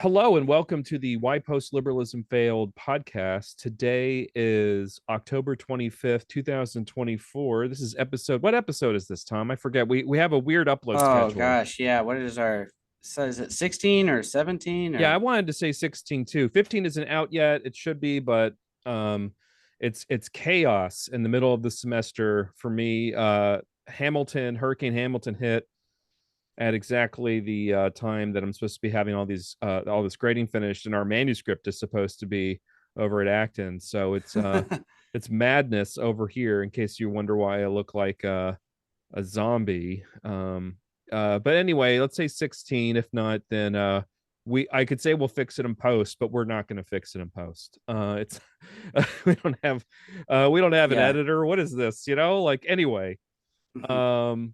Hello and welcome to the Why Postliberalism Failed podcast. Today is October 25th, 2024. This is what episode is this, Tom? I forget. We have a weird upload Oh schedule. gosh, yeah. What is is it 16 or 17 Yeah, I or wanted to say 16 too. 15 isn't out yet. It should be, but um it's chaos in the middle of the semester for me. Hurricane Hamilton hit at exactly the time that I'm supposed to be having all this grading finished, and our manuscript is supposed to be over at Acton. So it's madness over here. In case you wonder why I look like a zombie. But anyway, let's say 16. If not, then I could say we'll fix it in post, but we're not going to fix it in post. It's we don't have an yeah. editor. What is this? Like anyway. Um,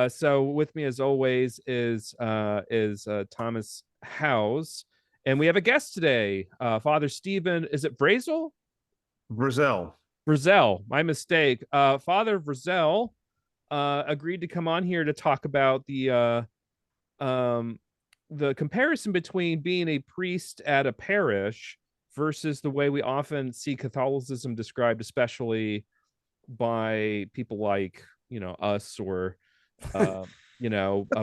so with me as always is Thomas House, and we have a guest today, Father Stephen. Is it Vrazel? Vrazel. Vrazel. My mistake. Father Vrazel agreed to come on here to talk about the comparison between being a priest at a parish versus the way we often see Catholicism described, especially by people like us or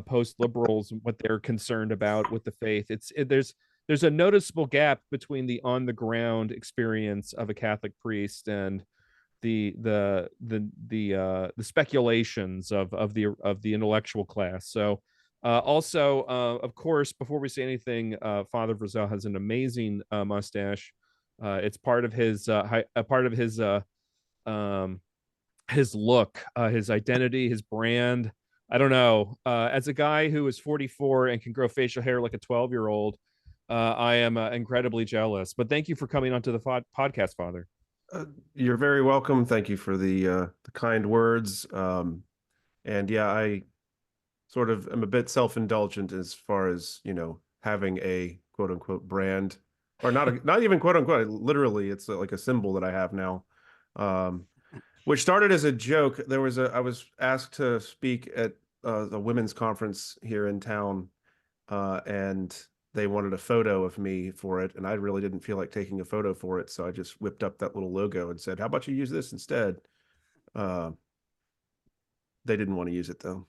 post liberals, what they're concerned about with the faith. There's a noticeable gap between the on the ground experience of a Catholic priest and the speculations of the intellectual class. So also of course, before we say anything, Father Vrazel has an amazing mustache. It's part of his look, his identity, his brand. I don't know. As a guy who is 44 and can grow facial hair like a 12-year-old, I am incredibly jealous. But thank you for coming onto the podcast, Father. You're very welcome. Thank you for the kind words. And yeah, I sort of am a bit self-indulgent as far as, having a quote unquote brand, or not even quote unquote. Literally, it's like a symbol that I have now. Which started as a joke. I was asked to speak at the women's conference here in town, and they wanted a photo of me for it, and I really didn't feel like taking a photo for it, so I just whipped up that little logo and said, "How about you use this instead?" Uh, they didn't want to use it though.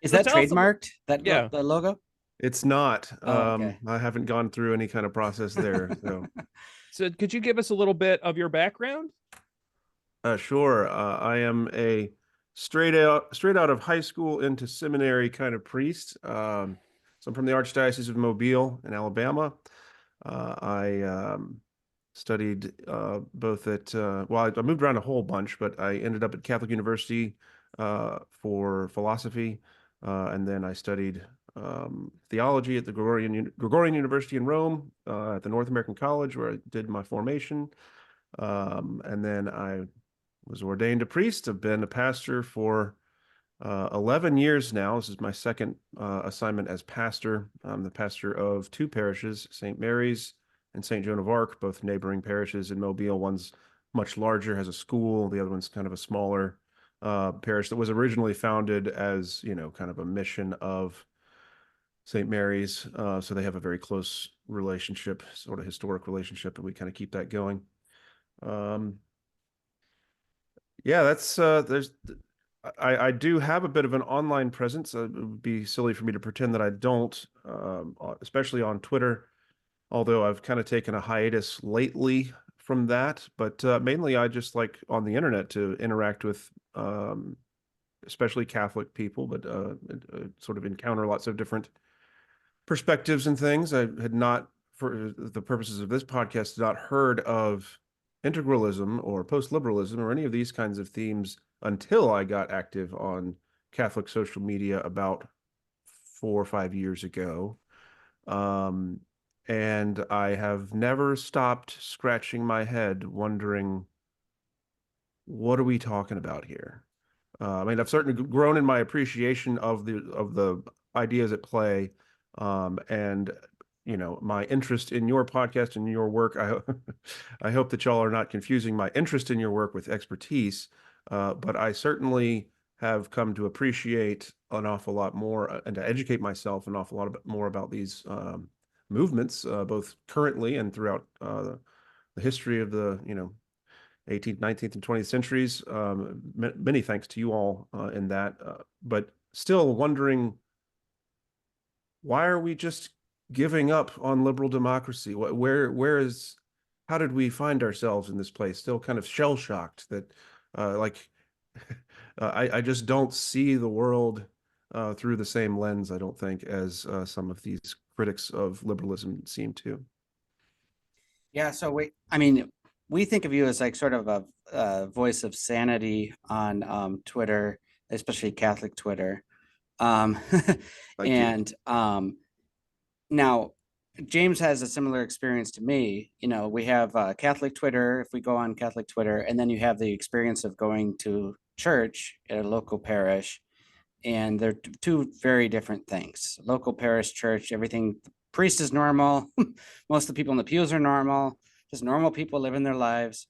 Is So that tell us trademarked? That yeah. the logo? It's not. Oh, okay. I haven't gone through any kind of process there. So could you give us a little bit of your background? Sure. I am a straight out of high school into seminary kind of priest. So I'm from the Archdiocese of Mobile in Alabama. I studied both at I moved around a whole bunch, but I ended up at Catholic University for philosophy, and then I studied theology at the Gregorian University in Rome, at the North American College, where I did my formation. And then I was ordained a priest. I've been a pastor for 11 years now. This is my second assignment as pastor. I'm the pastor of two parishes, St. Mary's and St. Joan of Arc, both neighboring parishes in Mobile. One's much larger, has a school. The other one's kind of a smaller parish that was originally founded as, kind of a mission of St. Mary's. So they have a very close relationship, sort of historic relationship, and we kind of keep that going. Yeah, I do have a bit of an online presence. It would be silly for me to pretend that I don't, especially on Twitter, although I've kind of taken a hiatus lately from that. But mainly I just like on the internet to interact with especially Catholic people, but sort of encounter lots of different perspectives and things. I had not, for the purposes of this podcast, not heard of integralism or post-liberalism or any of these kinds of themes until I got active on Catholic social media about 4 or 5 years ago. And I have never stopped scratching my head wondering, what are we talking about here? I mean, I've certainly grown in my appreciation of the ideas at play, and my interest in your podcast and your work. I hope that y'all are not confusing my interest in your work with expertise, but I certainly have come to appreciate an awful lot more and to educate myself an awful lot more about these movements, both currently and throughout the history of the 18th, 19th, and 20th centuries. Many thanks to you all in that, but still wondering, why are we just giving up on liberal democracy? How did we find ourselves in this place? Still kind of shell shocked that, I just don't see the world through the same lens, I don't think, as some of these critics of liberalism seem to. Yeah, so we think of you as like sort of a voice of sanity on Twitter, especially Catholic Twitter. Um, Thank you. and now James has a similar experience to me. We have Catholic Twitter, if we go on Catholic Twitter, and then you have the experience of going to church at a local parish. And they're two very different things. Local parish church, everything, the priest is normal. Most of the people in the pews are normal, just normal people living their lives.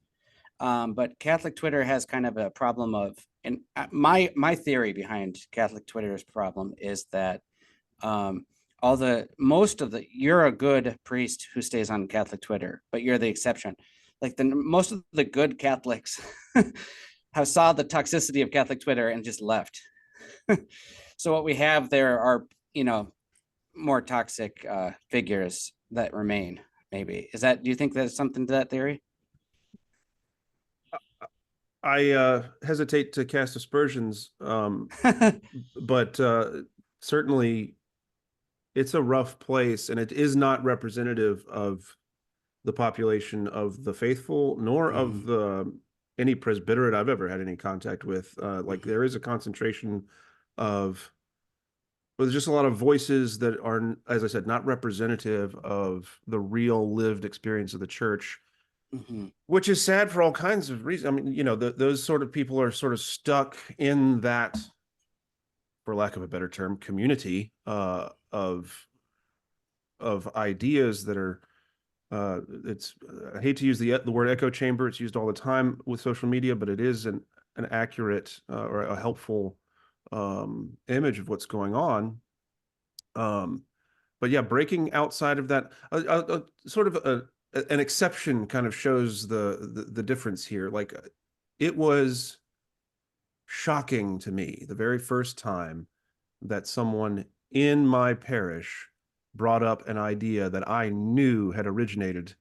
But Catholic Twitter has kind of a problem of, and my theory behind Catholic Twitter's problem is that you're a good priest who stays on Catholic Twitter, but you're the exception. Like most of the good Catholics have saw the toxicity of Catholic Twitter and just left. So what we have there are, more toxic figures that remain. Maybe do you think there's something to that theory? I hesitate to cast aspersions, but certainly it's a rough place, and it is not representative of the population of the faithful, nor of any presbyterate I've ever had any contact with. There is a concentration of, but there's just a lot of voices that are, as I said, not representative of the real lived experience of the church, which is sad for all kinds of reasons. I mean, those sort of people are sort of stuck in that, for lack of a better term, community of ideas that are, I hate to use the word echo chamber. It's used all the time with social media, but it is an accurate or a helpful image of what's going on. But yeah, breaking outside of that, sort of an exception kind of shows the difference here. Like, it was shocking to me the very first time that someone in my parish brought up an idea that I knew had originated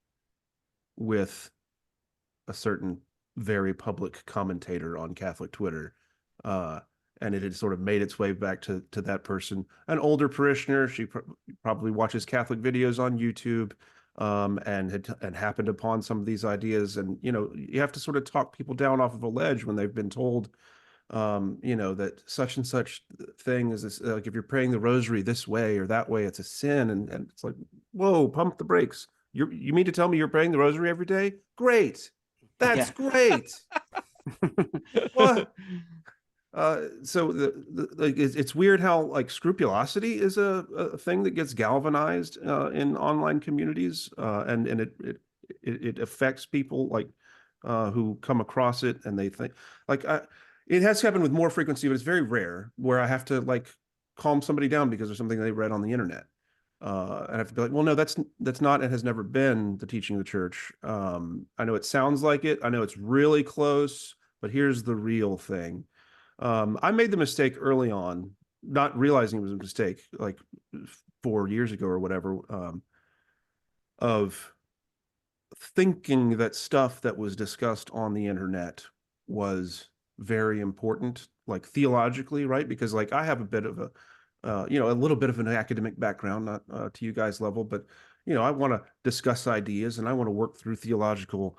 with a certain very public commentator on Catholic Twitter. And it had sort of made its way back to that person, an older parishioner. She probably watches Catholic videos on YouTube, and happened upon some of these ideas. And, you have to sort of talk people down off of a ledge when they've been told, that such and such thing is this, like, if you're praying the rosary this way or that way, it's a sin. And it's like, whoa, pump the brakes. You mean to tell me you're praying the rosary every day? Great. That's great. What? So it's weird how, like, scrupulosity is a thing that gets galvanized in online communities, and it affects people, like, who come across it, and they think, like, it has happened with more frequency, but it's very rare where I have to, like, calm somebody down because of something they read on the internet. And I have to be like, well, no, that's not, it has never been the teaching of the church. I know it sounds like it. I know it's really close, but here's the real thing. I made the mistake early on, not realizing it was a mistake, like 4 years ago or whatever, of thinking that stuff that was discussed on the internet was very important, like theologically, right? Because, like, I have a bit of a little bit of an academic background, not to you guys' level, but I want to discuss ideas and I want to work through theological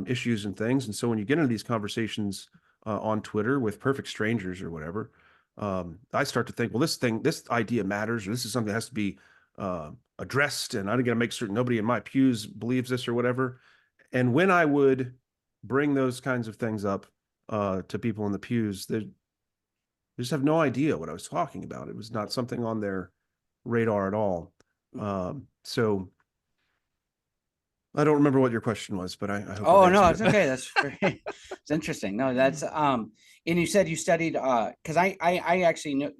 issues and things. And so when you get into these conversations on Twitter with perfect strangers or whatever, I start to think, well, this idea matters, or this is something that has to be addressed, and I'm going to make certain nobody in my pews believes this or whatever. And when I would bring those kinds of things up to people in the pews, they just have no idea what I was talking about. It was not something on their radar at all. So I don't remember what your question was, but I hope. Oh I've no, answered it's it. okay. That's very, it's interesting. No, that's and you said you studied because I actually know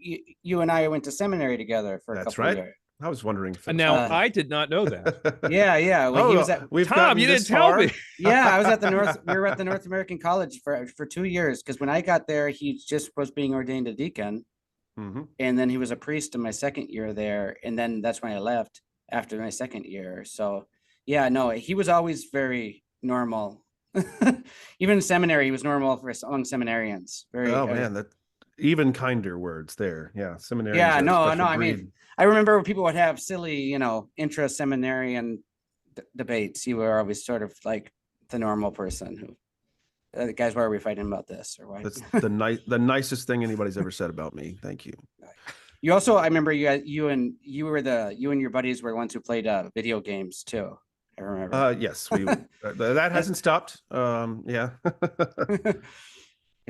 you and I went to seminary together for a That's couple of right. years. I was wondering if it And was. now Uh, I did not know that. yeah. Well, he was at Oh, we've Tom, gotten you this didn't tell far. me. yeah, I was at the North. We were at the North American College for 2 years because when I got there, he just was being ordained a deacon, hmm and then he was a priest in my second year there, and then that's when I left after my second year. So yeah, no, he was always very normal. Even in seminary, he was normal for among seminarians. Very, Oh man, that even kinder words there. Yeah, seminarians yeah, are a no, special I breed. mean, I remember when people would have silly, intra-seminarian debates. You were always sort of like the normal person who, guys, why are we fighting about this or why? That's the nicest thing anybody's ever said about me. Thank you. You also, I remember you and your buddies were the ones who played video games too. I remember. Yes, that hasn't stopped. Yeah.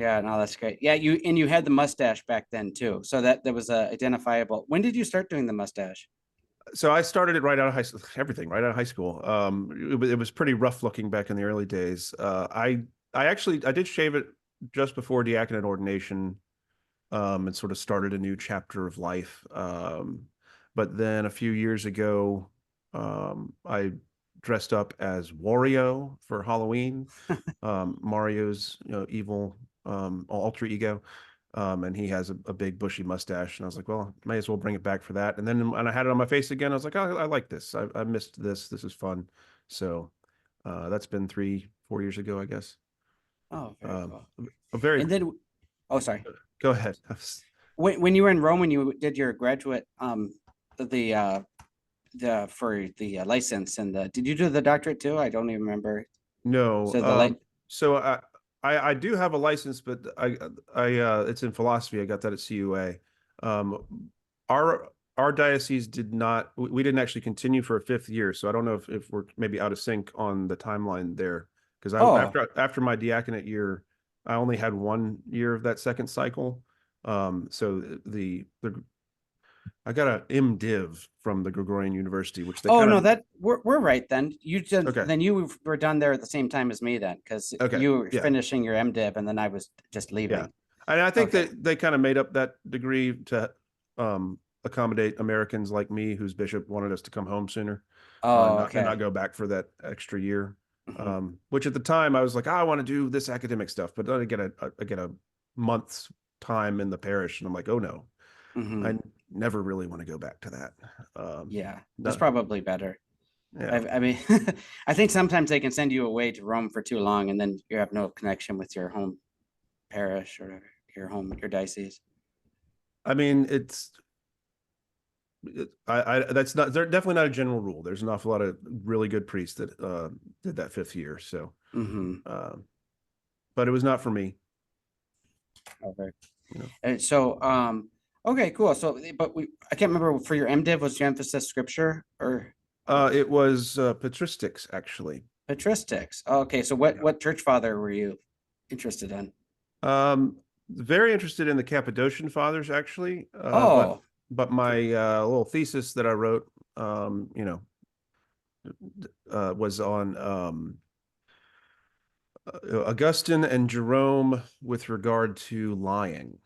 Yeah, no, that's great. Yeah, you had the mustache back then too, so that was identifiable. When did you start doing the mustache? So I started it right out of high school, everything right out of high school. It was pretty rough looking back in the early days. I did shave it just before diaconate ordination, and sort of started a new chapter of life. But then a few years ago, I dressed up as Wario for Halloween, Mario's evil alter ego. And he has a big bushy mustache, and I was like, well, may as well bring it back for that. And then when I had it on my face again, I was like, oh, I like this. I missed this. This is fun. So that's been 3-4 years ago, I guess. Oh, very cool. A very. And then, oh, sorry. Go ahead. When you were in Rome, when you did your graduate, the for the license and did you do the doctorate too? I don't even remember. No. So the So I do have a license, but it's in philosophy. I got that at CUA. Our diocese did not. We didn't actually continue for a 5th year, so I don't know if we're maybe out of sync on the timeline there. Because after my diaconate year, I only had 1 year of that second cycle. So I got an MDiv from the Gregorian University, which they no, that we're right then. You just Okay. then you were done there at the same time as me then, because Okay, you were yeah. finishing your MDiv and then I was just leaving. Yeah. And I think Okay. that they kind of made up that degree to accommodate Americans like me, whose bishop wanted us to come home sooner, Oh, and not okay. go back for that extra year. Mhm. Which at the time I was like, I want to do this academic stuff, but then I get a month's time in the parish, and I'm like, oh no, Mhm. I never really want to go back to that. Yeah, that's No, probably better. yeah. I mean, I think sometimes they can send you away to Rome for too long, and then you have no connection with your home parish or your diocese. I mean, that's not, they're definitely not a general rule. There's an awful lot of really good priests that did that 5th year. So, Mhm. but it was not for me. Okay. You know. And so, okay, cool. So, but I can't remember for your MDiv, was your emphasis scripture or It was patristics, actually. patristics? Okay, so Yeah. what church father were you interested in? Very interested in the Cappadocian fathers, actually. Oh, But my little thesis that I wrote, was on Augustine and Jerome with regard to lying.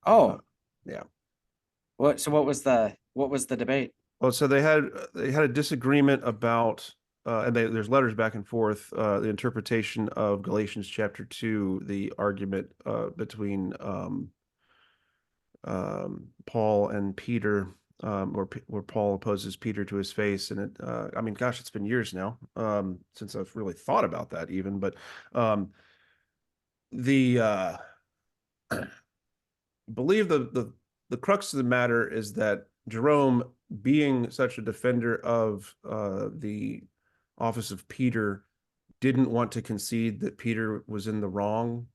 oh, Yeah. what was the debate? Well, so they had a disagreement about, and there's letters back and forth, the interpretation of Galatians chapter 2, the argument between Paul and Peter, where Paul opposes Peter to his face, and it. I mean, gosh, it's been years now since I've really thought about that, even. But the believe the crux of the matter is that Jerome, being such a defender of the office of Peter, didn't want to concede that Peter was in the wrong,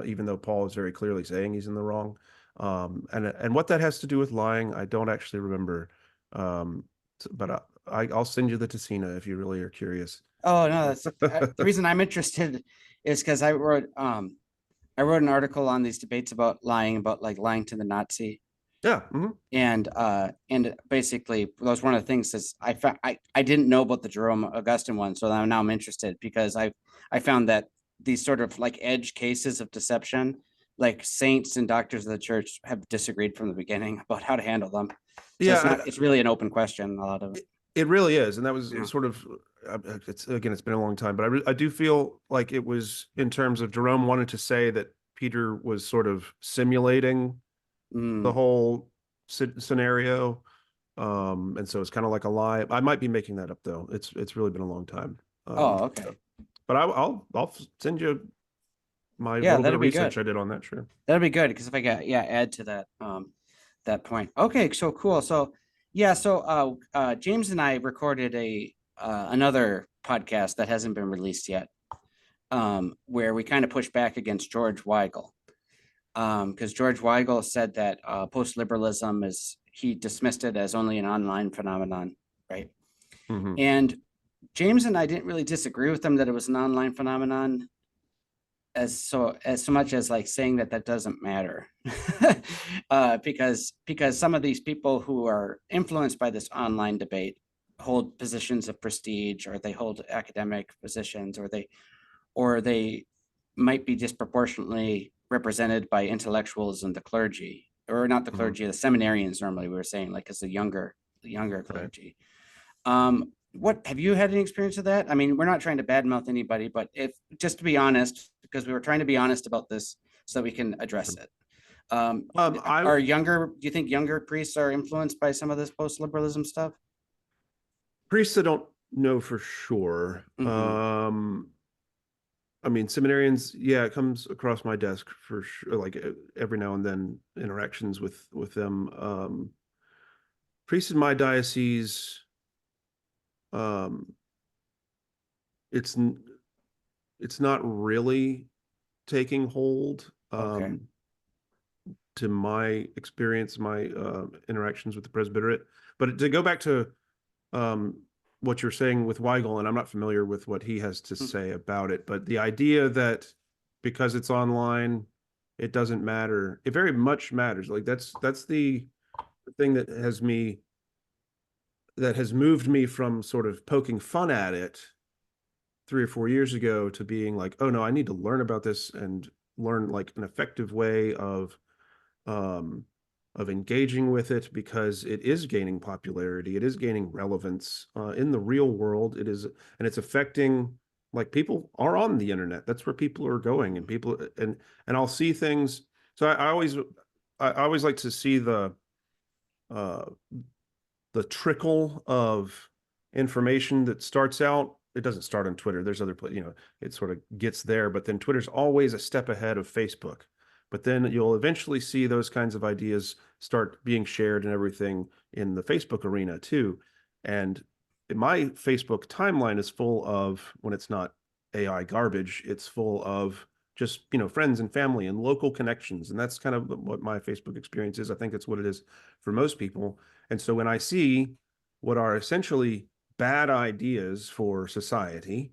even though Paul is very clearly saying he's in the wrong. And what that has to do with lying, I don't actually remember. But I'll send you the Tessina if you really are curious. Oh no, that's the reason I'm interested is because I wrote an article on these debates about lying to the Nazi. Yeah. And basically that was one of the things is I didn't know about the Jerome Augustine one, so now I'm interested because I found that these sort of like edge cases of deception, like saints and doctors of the church have disagreed from the beginning about how to handle them. So Yeah. it's really an open question, a lot of it. It really is, and that was Yeah. sort of it's been a long time, but I do feel like it was in terms of Jerome wanted to say that Peter was sort of simulating the whole scenario, and so it's kind of like a lie. I might be making that up though. It's really been a long time. Oh, okay. But I'll send you my Yeah, little bit that'd of be research good. I did on that. Sure. That'd be good because if I got add to that that point. Okay, so cool. So yeah, so James and I recorded a another podcast that hasn't been released yet, where we kind of push back against George Weigel. Because George Weigel said that post-liberalism he dismissed it as only an online phenomenon, right? Mm-hmm. And James and I didn't really disagree with him that it was an online phenomenon as so much as like saying that doesn't matter. Because some of these people who are influenced by this online debate hold positions of prestige, or they hold academic positions, or they might be disproportionately represented by intellectuals and the clergy, or not the clergy, the seminarians normally we were saying, like as the younger clergy. What have you had any experience of that? I mean, we're not trying to badmouth anybody, but if just to be honest, because we were trying to be honest about this so that we can address it. Do you think younger priests are influenced by some of this post-liberalism stuff? Priests, I don't know for sure. I mean, seminarians, yeah, it comes across my desk for sure, like every now and then interactions with them. Priests in my diocese, it's not really taking hold. Okay. To my experience, my interactions with the presbyterate. But to go back to what you're saying with Weigel, and I'm not familiar with what he has to say about it, but the idea that because it's online, it doesn't matter. It very much matters. Like that's the thing that has moved me from sort of poking fun at it 3 or 4 years ago to being like, oh no, I need to learn about this and learn like an effective way of engaging with it, because it is gaining popularity, it is gaining relevance in the real world. It is, and it's affecting, like, people are on the internet. That's where people are going, and people and I'll see things. So I always like to see the trickle of information that starts out. It doesn't start on Twitter. There's other places, it sort of gets there, but then Twitter's always a step ahead of Facebook. But then you'll eventually see those kinds of ideas start being shared and everything in the Facebook arena too. And my Facebook timeline is full of, when it's not AI garbage, it's full of just, friends and family and local connections. And that's kind of what my Facebook experience is. I think that's what it is for most people. And so when I see what are essentially bad ideas for society,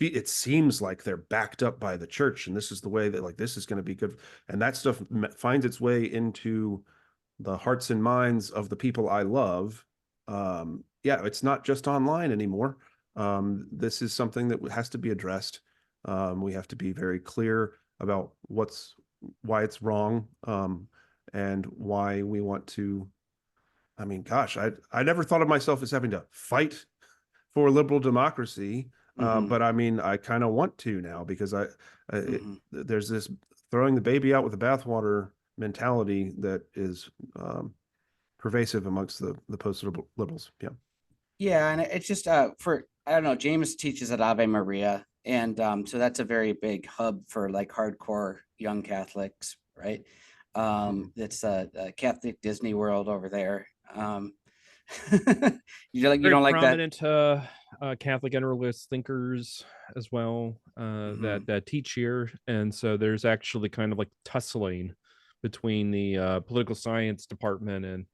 it seems like they're backed up by the church, and this is the way that, like, this is going to be good, and that stuff finds its way into the hearts and minds of the people I love. Yeah, it's not just online anymore. This is something that has to be addressed. We have to be very clear about why it's wrong, and why we want to. I mean, gosh, I never thought of myself as having to fight for liberal democracy, but I mean, I kind of want to now, because there's this throwing the baby out with the bathwater mentality that is pervasive amongst the post-liberals. Yeah. Yeah, and it's just I don't know, James teaches at Ave Maria, and so that's a very big hub for like hardcore young Catholics, right? It's a Catholic Disney World over there. You don't like that? Prominent Catholic integralist thinkers as well that teach here, and so there's actually kind of like tussling between the political science department and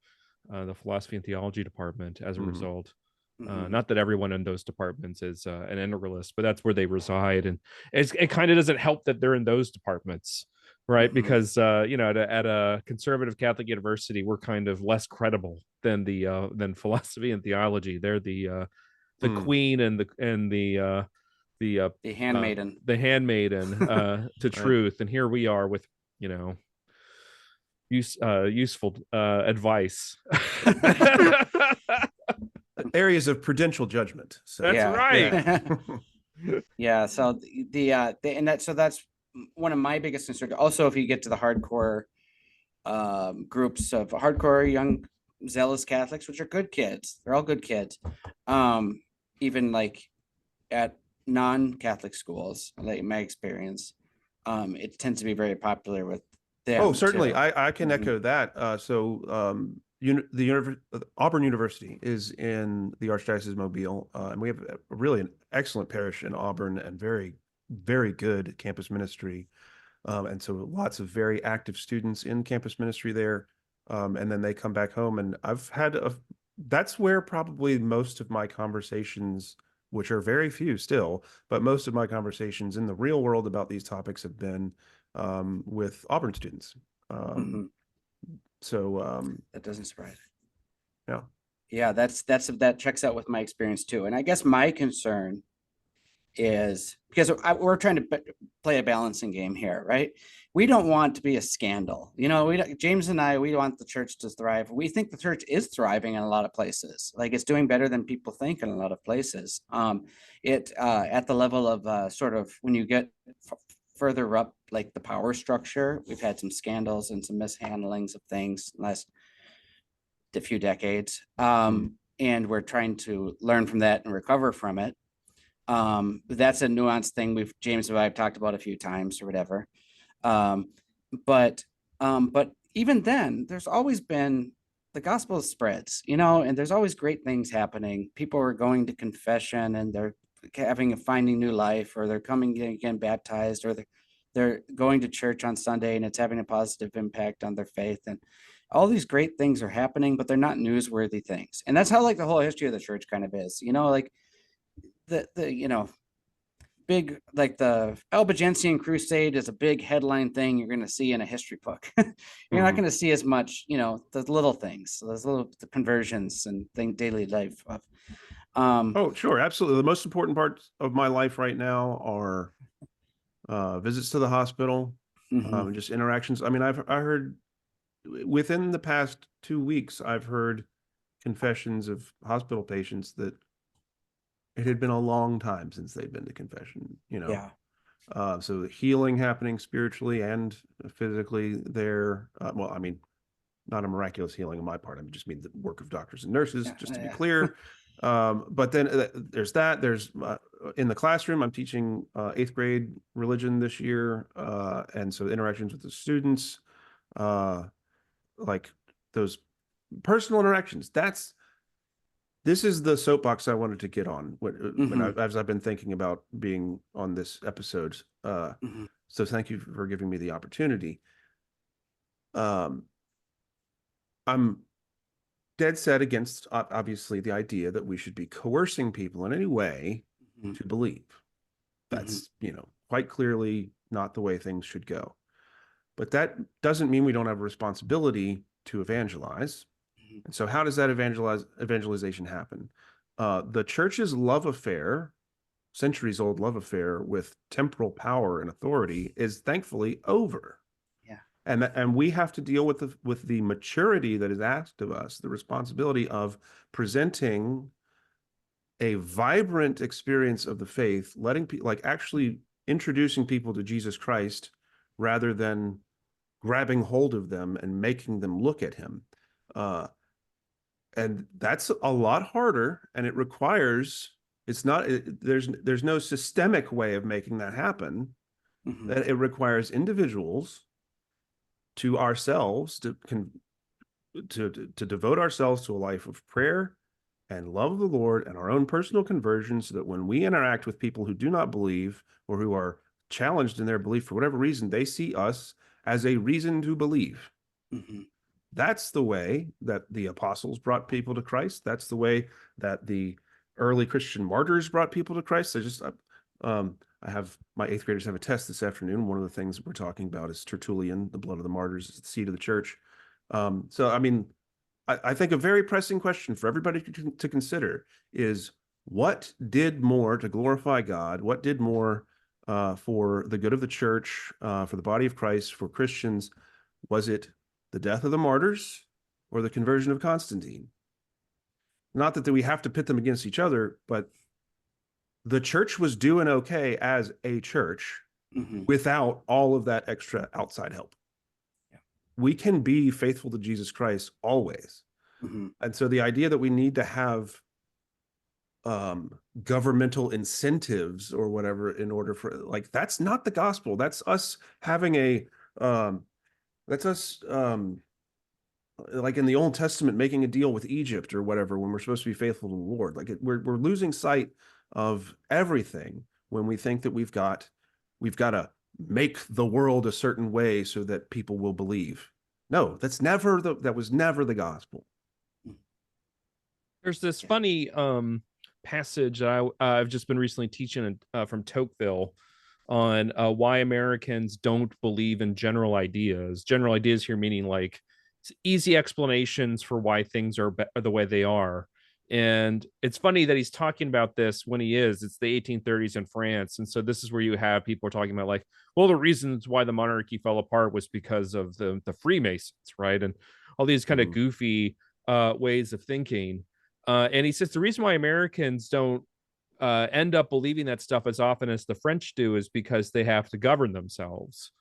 the philosophy and theology department as a result. Not that everyone in those departments is an integralist, but that's where they reside, and it kind of doesn't help that they're in those departments right? Because at a conservative Catholic university, we're kind of less credible than philosophy and theology. They're the queen and The handmaiden. the handmaiden to Right. truth, and here we are with useful advice. Areas of prudential judgment. So That's right. Yeah. So that's one of my biggest concerns. Also, if you get to the hardcore groups of hardcore young zealous Catholics, which are good kids, they're all good kids. Even like at non-Catholic schools, like in my experience, it tends to be very popular with them. Oh, certainly. too. I can Mhm. echo that. Auburn University is in the Archdiocese of Mobile, and we have really an excellent parish in Auburn and very, very good campus ministry. And so lots of very active students in campus ministry there. And then they come back home, and that's where probably most of my conversations, which are very few still, but most of my conversations in the real world about these topics have been with Auburn students. Mhm. So That doesn't surprise yeah. me. Yeah, that checks out with my experience too. And I guess my concern is because we're trying to play a balancing game here, right? We don't want to be a scandal. James and I, we want the church to thrive. We think the church is thriving in a lot of places. Like it's doing better than people think in a lot of places. At the level of sort of when you get further up, like the power structure, we've had some scandals and some mishandlings of things last few decades. And we're trying to learn from that and recover from it. That's a nuanced thing James and I've talked about a few times or whatever. But even then, there's always been the gospel spreads, and there's always great things happening. People are going to confession and they're finding new life, or they're coming again baptized, or they're going to church on Sunday and it's having a positive impact on their faith. And all these great things are happening, but they're not newsworthy things. And that's how like the whole history of the church kind of is, like the big, like the Albigensian Crusade is a big headline thing you're going to see in a history book. You're not going to see as much, the little things, the conversions and daily life of. Oh, sure, absolutely. The most important parts of my life right now are visits to the hospital, and just interactions. I mean, I heard within the past 2 weeks, I've heard confessions of hospital patients that it had been a long time since they'd been to confession, Yeah. So the healing happening spiritually and physically there. Well, I mean, not a miraculous healing on my part. I just mean the work of doctors and nurses, just to be clear. But then there's that. There's in the classroom, I'm teaching 8th grade religion this year. And so interactions with the students, like those personal interactions, this is the soapbox I wanted to get on as I've been thinking about being on this episode. So thank you for giving me the opportunity. I'm dead set against, obviously, the idea that we should be coercing people in any way to believe. That's, quite clearly not the way things should go. But that doesn't mean we don't have a responsibility to evangelize. And so how does that evangelization happen? The church's love affair, centuries-old love affair with temporal power and authority is thankfully over. Yeah. And we have to deal with the maturity that is asked of us, the responsibility of presenting a vibrant experience of the faith, letting people, like actually introducing people to Jesus Christ rather than grabbing hold of them and making them look at him. And that's a lot harder, and it requires, there's no systemic way of making that happen. That it requires individuals to ourselves to devote ourselves to a life of prayer and love of the Lord and our own personal conversion, so that when we interact with people who do not believe or who are challenged in their belief for whatever reason, they see us as a reason to believe. That's the way that the apostles brought people to Christ. That's the way that the early Christian martyrs brought people to Christ. I have my 8th graders have a test this afternoon. One of the things we're talking about is Tertullian, the blood of the martyrs is the seed of the church. So, I mean, I think a very pressing question for everybody to consider is, what did more to glorify God? What did more for the good of the church, for the body of Christ, for Christians? Was it the death of the martyrs or the conversion of Constantine? Not that we have to pit them against each other, but the church was doing okay as a church without all of that extra outside help. Yeah. We can be faithful to Jesus Christ always. And so the idea that we need to have governmental incentives or whatever in order for, like, that's not the gospel. That's us having a that's us like in the Old Testament making a deal with Egypt or whatever when we're supposed to be faithful to the Lord. Like we're losing sight of everything when we think that we've got to make the world a certain way so that people will believe. No, that was never the gospel. There's this funny passage that I've just been recently teaching from Tocqueville on why Americans don't believe in general ideas. General ideas here meaning like easy explanations for why things are the way they are. And it's funny that he's talking about this when it's the 1830s in France. And so this is where you have people talking about like, well, the reasons why the monarchy fell apart was because of the Freemasons, right? And all these kind of goofy ways of thinking. And he says the reason why Americans don't end up believing that stuff as often as the French do is because they have to govern themselves.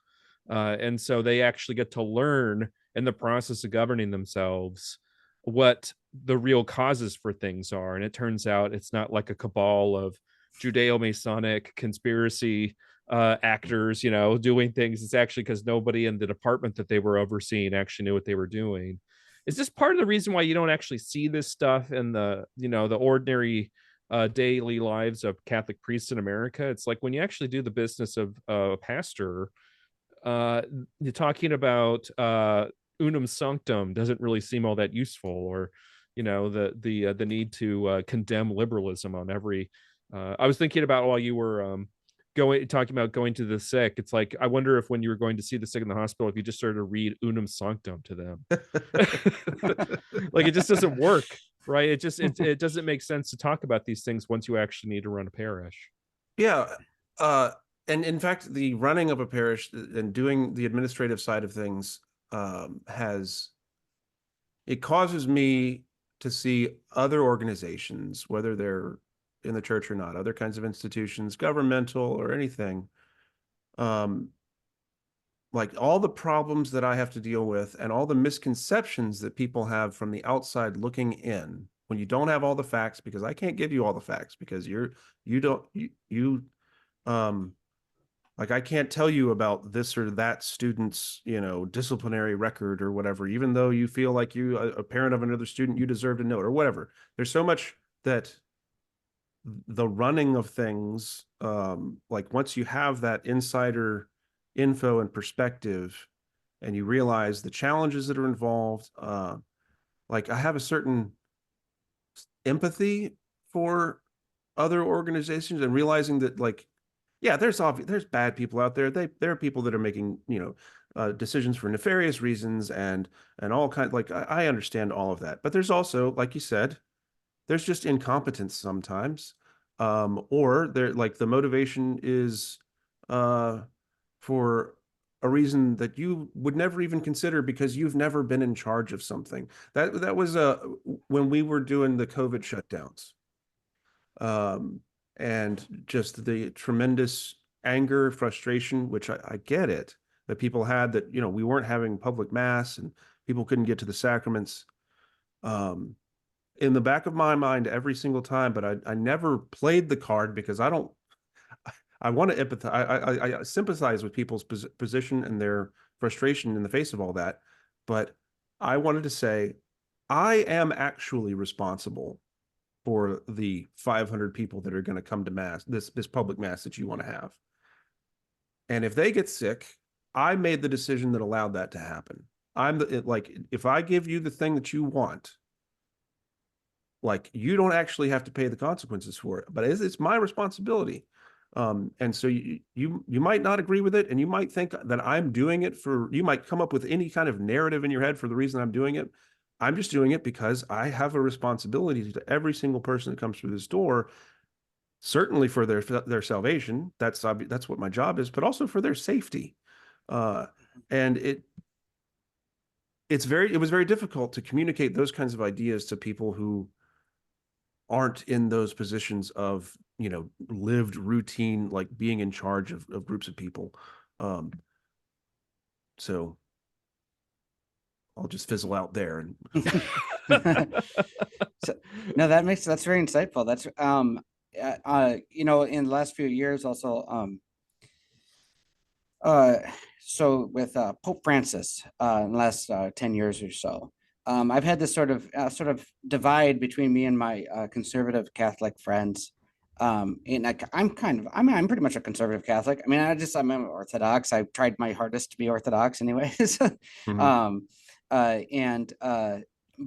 And so they actually get to learn in the process of governing themselves what the real causes for things are. And it turns out it's not like a cabal of Judeo-Masonic conspiracy actors, doing things. It's actually because nobody in the department that they were overseeing actually knew what they were doing. Is this part of the reason why you don't actually see this stuff in the ordinary daily lives of Catholic priests in America? It's like when you actually do the business of a pastor, you're talking about unum sanctum doesn't really seem all that useful, or the need to condemn liberalism on every. I was thinking about while you were talking about going to the sick. It's like I wonder if when you were going to see the sick in the hospital, if you just started to read unum sanctum to them, like it just doesn't work, right? It doesn't make sense to talk about these things once you actually need to run a parish. Yeah. And in fact, the running of a parish and doing the administrative side of things it causes me to see other organizations, whether they're in the church or not, other kinds of institutions, governmental or anything, like all the problems that I have to deal with and all the misconceptions that people have from the outside looking in when you don't have all the facts, because I can't give you all the facts because like I can't tell you about this or that student's, disciplinary record or whatever, even though you feel like you, a parent of another student, you deserve to know it or whatever. There's so much that the running of things, like once you have that insider info and perspective and you realize the challenges that are involved, like I have a certain empathy for other organizations and realizing that, like, yeah, there's bad people out there. There are people that are making, decisions for nefarious reasons and all kinds. Like I understand all of that, but there's also, like you said, there's just incompetence sometimes, or there, like the motivation is for a reason that you would never even consider because you've never been in charge of something. That was when we were doing the COVID shutdowns. And just the tremendous anger, frustration, which I get it, that people had, that, we weren't having public mass and people couldn't get to the sacraments. In the back of my mind every single time, but I never played the card because I want to empathize. I sympathize with people's position and their frustration in the face of all that. But I wanted to say, I am actually responsible for the 500 people that are going to come to mass, this public mass that you want to have. And if they get sick, I made the decision that allowed that to happen. Like, if I give you the thing that you want, like, you don't actually have to pay the consequences for it, but it's my responsibility. And so you might not agree with it, and you might think that I'm doing it you might come up with any kind of narrative in your head for the reason I'm doing it. I'm just doing it because I have a responsibility to every single person that comes through this door, certainly for their salvation. That's what my job is, but also for their safety. And it was very difficult to communicate those kinds of ideas to people who aren't in those positions of, lived routine, like being in charge of groups of people. So I'll just fizzle out there. And So, no, that's very insightful. That's in the last few years also, so with Pope Francis, in the last 10 years or so, I've had this sort of divide between me and my conservative Catholic friends. And I'm pretty much a conservative Catholic. I mean, I'm Orthodox. I've tried my hardest to be Orthodox anyways.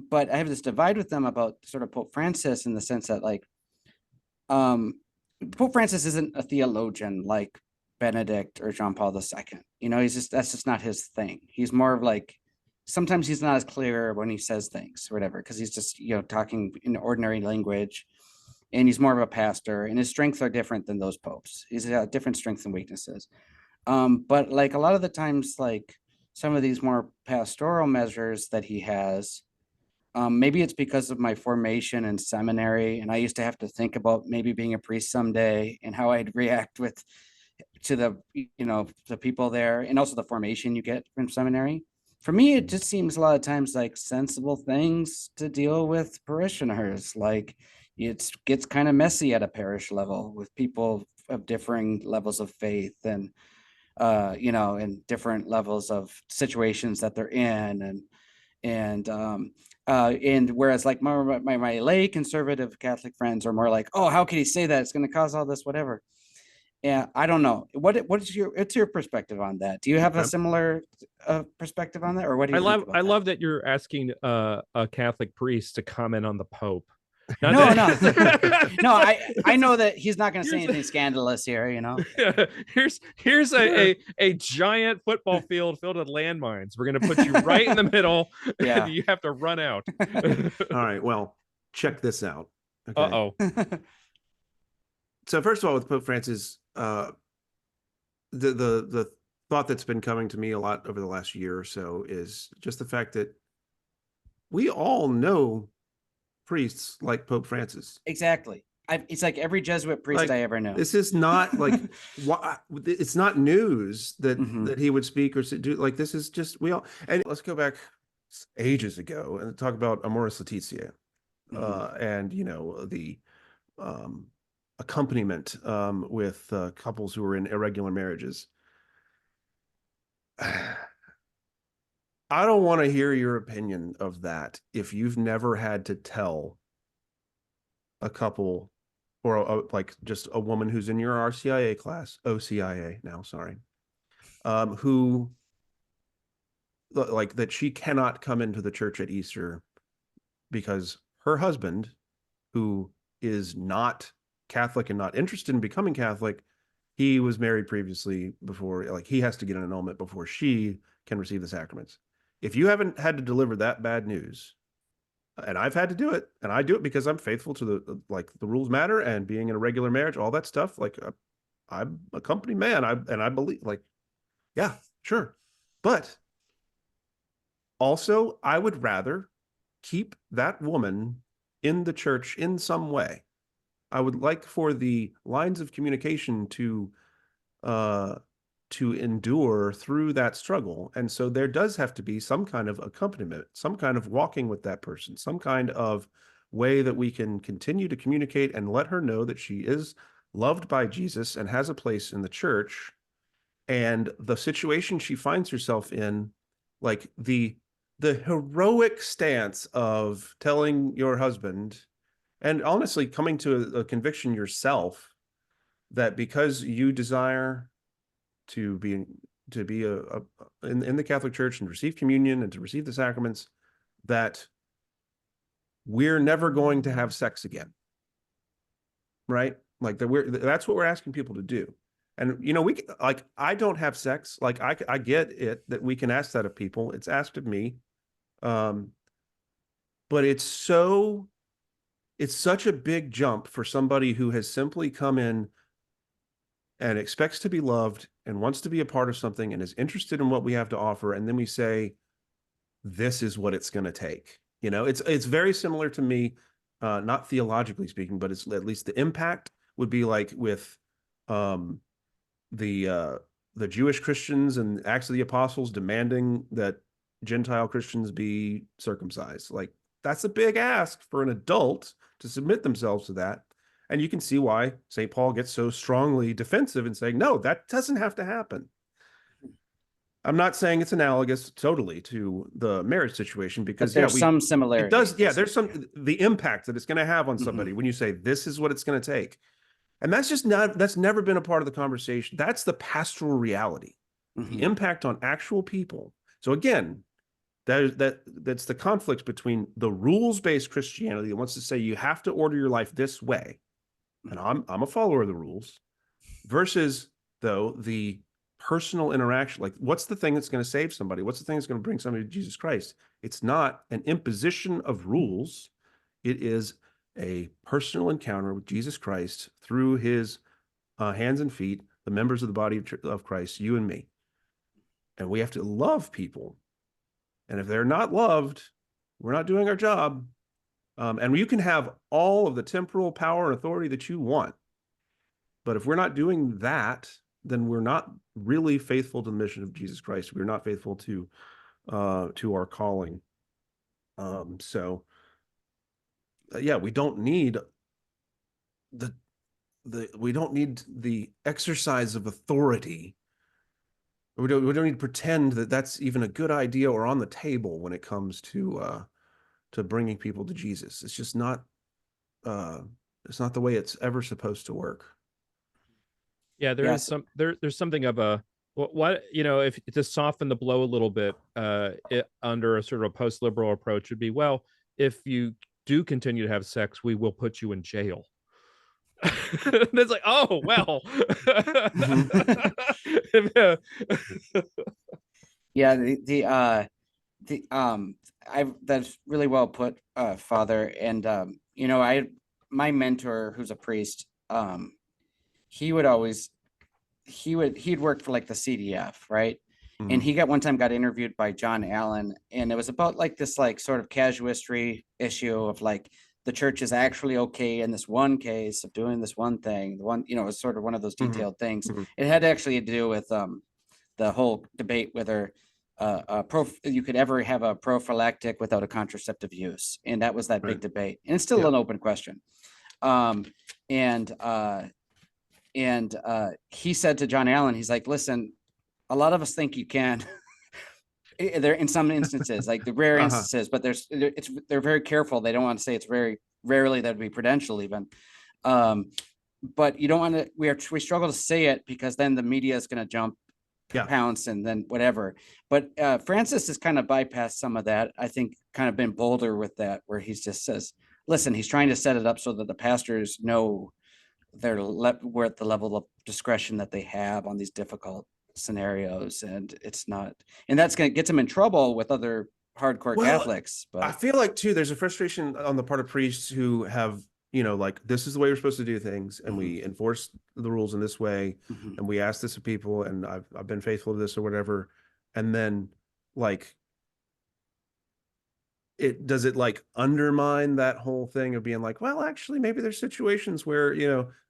But I have this divide with them about sort of Pope Francis, in the sense that, like, Pope Francis isn't a theologian like Benedict or John Paul II. That's just not his thing. He's more of like, sometimes he's not as clear when he says things or whatever, because he's just, talking in ordinary language, and he's more of a pastor, and his strengths are different than those popes. He's got different strengths and weaknesses. But like a lot of the times, like some of these more pastoral measures that he has, maybe it's because of my formation in seminary, and I used to have to think about maybe being a priest someday and how I'd react to the people there, and also the formation you get from seminary. For me, it just seems a lot of times like sensible things to deal with parishioners. Like, it gets kind of messy at a parish level with people of differing levels of faith, and and different levels of situations that they're in, and whereas like my lay conservative Catholic friends are more like, oh, how can he say that? It's going to cause all this, whatever. Yeah, I don't know. What's your perspective on that? Do you have a similar perspective on that, or what do you think about that? love that you're asking a Catholic priest to comment on the Pope. No. I know that he's not going to say anything scandalous here. Yeah, here's a giant football field filled with landmines. We're going to put you right in the middle. Yeah. And you have to run out. All right. Well, check this out. Okay. Uh-oh. So first of all, with Pope Francis, the thought that's been coming to me a lot over the last year or so is just the fact that we all know priests like Pope Francis. Exactly. It's like every Jesuit priest I ever know. This is not like it's not news that that he would speak or do. Like, this is just, we all. And let's go back ages ago and talk about Amoris Laetitia, and the accompaniment with couples who were in irregular marriages. I don't want to hear your opinion of that if you've never had to tell a couple, or like just a woman who's in your RCIA class, OCIA now, sorry, who, like, that she cannot come into the church at Easter because her husband, who is not Catholic and not interested in becoming Catholic, he was married previously before, like, he has to get an annulment before she can receive the sacraments. If you haven't had to deliver that bad news, and I've had to do it, and I do it because I'm faithful to the rules matter and being in a regular marriage, all that stuff. Like, I'm a company man. I believe, like, yeah, sure. But also, I would rather keep that woman in the church in some way. I would like for the lines of communication to endure through that struggle. And so there does have to be some kind of accompaniment, some kind of walking with that person, some kind of way that we can continue to communicate and let her know that she is loved by Jesus and has a place in the church. And the situation she finds herself in, like the heroic stance of telling your husband, and honestly coming to a conviction yourself, that because you desire to be in the Catholic Church and receive communion and to receive the sacraments, that we're never going to have sex again, right? Like that's what we're asking people to do. And like, I don't have sex. Like, I get it that we can ask that of people. It's asked of me. But it's such a big jump for somebody who has simply come in and expects to be loved and wants to be a part of something and is interested in what we have to offer. And then we say, this is what it's going to take. It's very similar to me, not theologically speaking, but it's at least the impact would be like with the Jewish Christians and Acts of the Apostles demanding that Gentile Christians be circumcised. Like, that's a big ask for an adult to submit themselves to that. And you can see why St. Paul gets so strongly defensive and saying, no, that doesn't have to happen. I'm not saying it's analogous totally to the marriage situation, because there's some similarities. It does. Yeah, there's the impact that it's going to have on somebody when you say, this is what it's going to take. And that's never been a part of the conversation. That's the pastoral reality, the impact on actual people. So again, that's the conflict between the rules-based Christianity that wants to say you have to order your life this way, and I'm a follower of the rules, versus, though, the personal interaction. Like, what's the thing that's going to save somebody? What's the thing that's going to bring somebody to Jesus Christ? It's not an imposition of rules. It is a personal encounter with Jesus Christ through his hands and feet, the members of the body of Christ, you and me. And we have to love people. And if they're not loved, we're not doing our job. And you can have all of the temporal power and authority that you want, but if we're not doing that, then we're not really faithful to the mission of Jesus Christ. We're not faithful to our calling. Yeah, we don't need the exercise of authority. We don't need to pretend that that's even a good idea or on the table when it comes to bringing people to Jesus. It's just not. It's not the way it's ever supposed to work. Yeah, there's something of a what if to soften the blow a little bit, under a sort of a post-liberal approach would be, well, if you do continue to have sex, we will put you in jail. It's like, oh well. Yeah, that's really well put, Father. And my mentor, who's a priest, he'd work for like the CDF, right? And he one time got interviewed by John Allen, and it was about like this like sort of casuistry issue of like the church is actually okay in this one case of doing this one thing. The one, it was sort of one of those detailed things. It had actually to do with the whole debate whether you could ever have a prophylactic without a contraceptive use, and that was that big debate, and it's still an open question. And he said to John Allen, he's like, listen, a lot of us think you can. There in some instances, like the rare instances, but they're very careful. They don't want to say it's very rarely that would be prudential even. But you don't want to, we struggle to say it because then the media is going to jump, pounce, and then whatever. But Francis has kind of bypassed some of that. I think kind of been bolder with that, where he just says, listen, he's trying to set it up so that the pastors know we're at the level of discretion that they have on these difficult scenarios, and it's not, and that's going to get them in trouble with other hardcore Catholics. But I feel like too, there's a frustration on the part of priests who have, like, this is the way we're supposed to do things, and we enforce the rules in this way, and we ask this of people, and I've been faithful to this or whatever, and then like does it like undermine that whole thing of being like, well, actually maybe there's situations where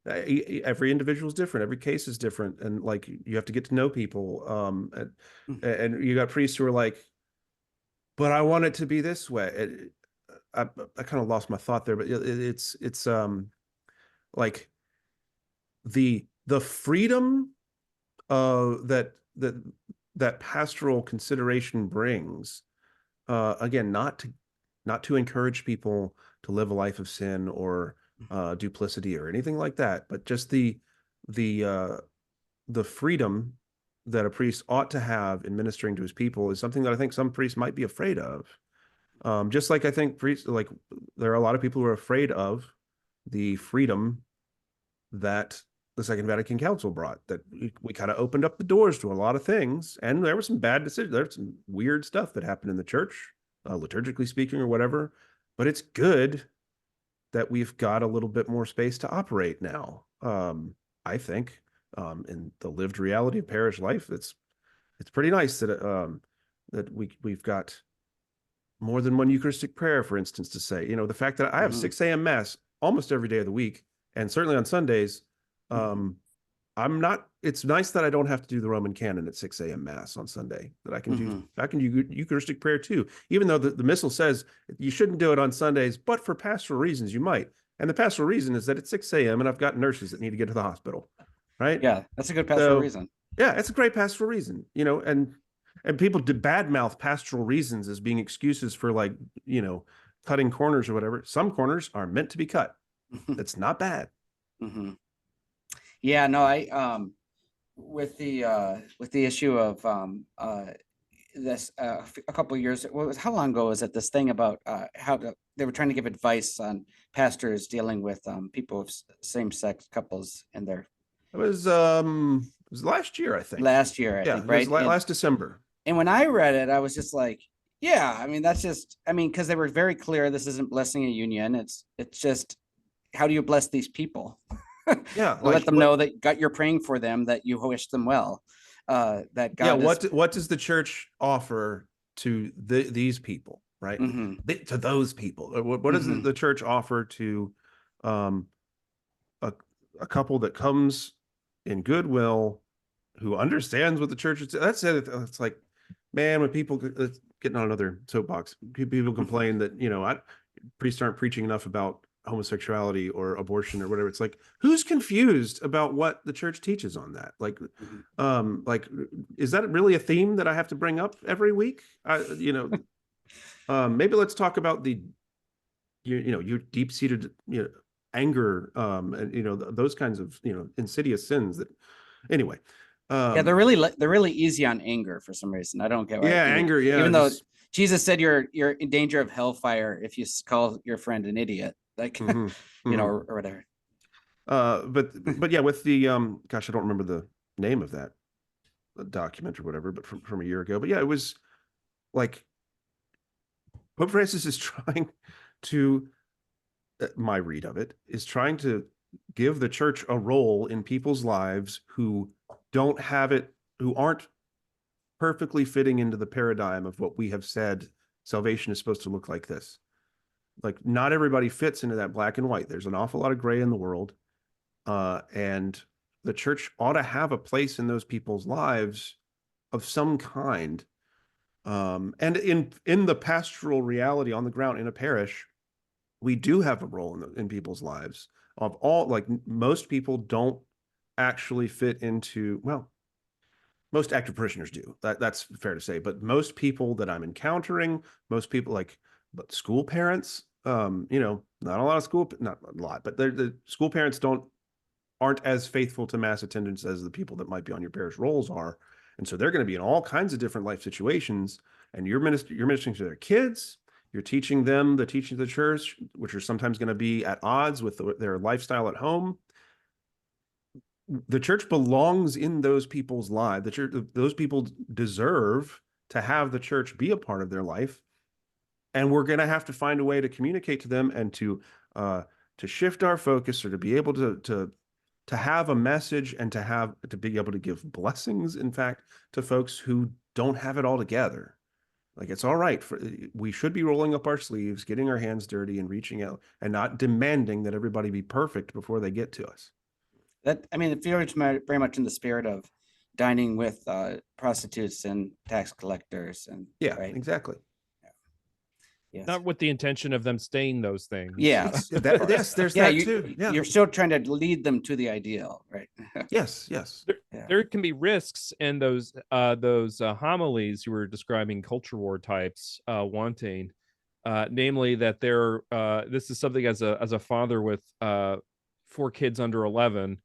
every individual is different, every case is different, and like you have to get to know people, and you got priests who are like, but I want it to be this way. I kind of lost my thought there, but it's like the freedom that pastoral consideration brings, again, not to encourage people to live a life of sin or duplicity or anything like that, but just the freedom that a priest ought to have in ministering to his people is something that I think some priests might be afraid of. Just like I think priests, like there are a lot of people who are afraid of the freedom that the Second Vatican Council brought, that we kind of opened up the doors to a lot of things. And there were some bad decisions. There was some weird stuff that happened in the church, liturgically speaking or whatever. But it's good that we've got a little bit more space to operate now. I think in the lived reality of parish life, it's pretty nice that that we've got more than one Eucharistic prayer, for instance, to say. The fact that I have 6 a.m. Mass almost every day of the week, and certainly on Sundays. It's nice that I don't have to do the Roman canon at 6 a.m. Mass on Sunday, that I can do Eucharistic prayer too, even though the missal says you shouldn't do it on Sundays, but for pastoral reasons you might. And the pastoral reason is that it's 6 a.m. and I've got nurses that need to get to the hospital, right? Yeah, that's a good pastoral reason. Yeah, it's a great pastoral reason, and people badmouth pastoral reasons as being excuses for, like, cutting corners or whatever. Some corners are meant to be cut. That's not bad. Yeah, no, I with the issue of this a couple of years, how long ago was it, this thing about they were trying to give advice on pastors dealing with people of same-sex couples in their it was last year, I think. Last year, I think, right? It was last December. And when I read it, I was just like, yeah, I mean, that's just, because they were very clear, this isn't blessing a union. It's just, how do you bless these people? Yeah, let them know that God, you're praying for them, that you wish them well. That God. Yeah. What does the church offer to these people, right? To those people, what does the church offer to a couple that comes in goodwill, who understands what the church is? That's it. It's like, man, when people getting on another soapbox, people complain that priests aren't preaching enough about homosexuality or abortion or whatever. It's like, who's confused about what the church teaches on that? Like, is that really a theme that I have to bring up every week? Maybe let's talk about your deep-seated anger, and those kinds of insidious sins that. Anyway, yeah, they're really easy on anger for some reason. I don't get why. Yeah, anger. Yeah, even though Jesus said you're in danger of hellfire if you call your friend an idiot, like or whatever. But yeah, with the gosh, I don't remember the name of that document or whatever, but from a year ago. But yeah, it was like Pope Francis is trying to, my read of it, is trying to give the church a role in people's lives who don't have it, who aren't perfectly fitting into the paradigm of what we have said salvation is supposed to look like this. Like, not everybody fits into that black and white. There's an awful lot of gray in the world. And the church ought to have a place in those people's lives of some kind. And in the pastoral reality on the ground in a parish, we do have a role in people's lives. Of all, like, most people don't actually fit into, well, most active parishioners do. That's fair to say. But most people that I'm encountering, most people, like, but school parents, not a lot of school, not a lot, but the school parents aren't as faithful to Mass attendance as the people that might be on your parish rolls are. And so they're going to be in all kinds of different life situations. And you're ministering to their kids. You're teaching them the teachings of the church, which are sometimes going to be at odds with their lifestyle at home. The church belongs in those people's lives. Those people deserve to have the church be a part of their life. And we're going to have to find a way to communicate to them and to shift our focus, or to be able to have a message, and to be able to give blessings, in fact, to folks who don't have it all together. Like, it's all right. We should be rolling up our sleeves, getting our hands dirty, and reaching out, and not demanding that everybody be perfect before they get to us. It feels very much in the spirit of dining with prostitutes and tax collectors, and yeah, right? Exactly. Yes. Not with the intention of them staying those things. Yes. Yes, there's that too. Yeah. You're still trying to lead them to the ideal, right? Yes. There can be risks in those homilies you were describing, culture war types wanting, namely that this is something as a father with 4 kids under 11,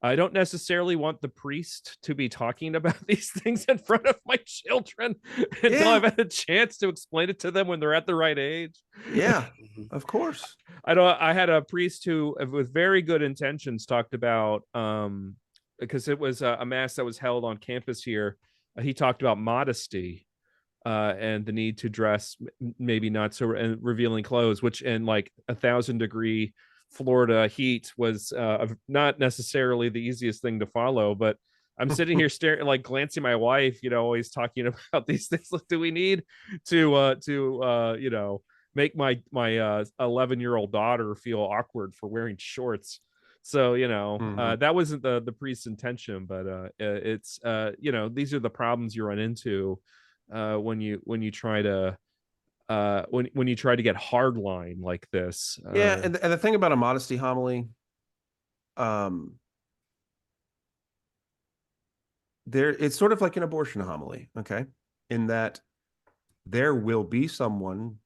I don't necessarily want the priest to be talking about these things in front of my children until I've had a chance to explain it to them when they're at the right age. Yeah, of course. I had a priest who, with very good intentions, talked about because it was a mass that was held on campus here. He talked about modesty and the need to dress maybe not so revealing clothes, which in like 1,000-degree Florida heat was not necessarily the easiest thing to follow. But I'm sitting here staring, like glancing at my wife, always talking about these things. Like, do we need to make my 11-year-old daughter feel awkward for wearing shorts? So that wasn't the priest's intention, but it's these are the problems you run into when you try to when you try to get hardline like this. And the thing about a modesty homily, it's sort of like an abortion homily, okay? In that there will be someone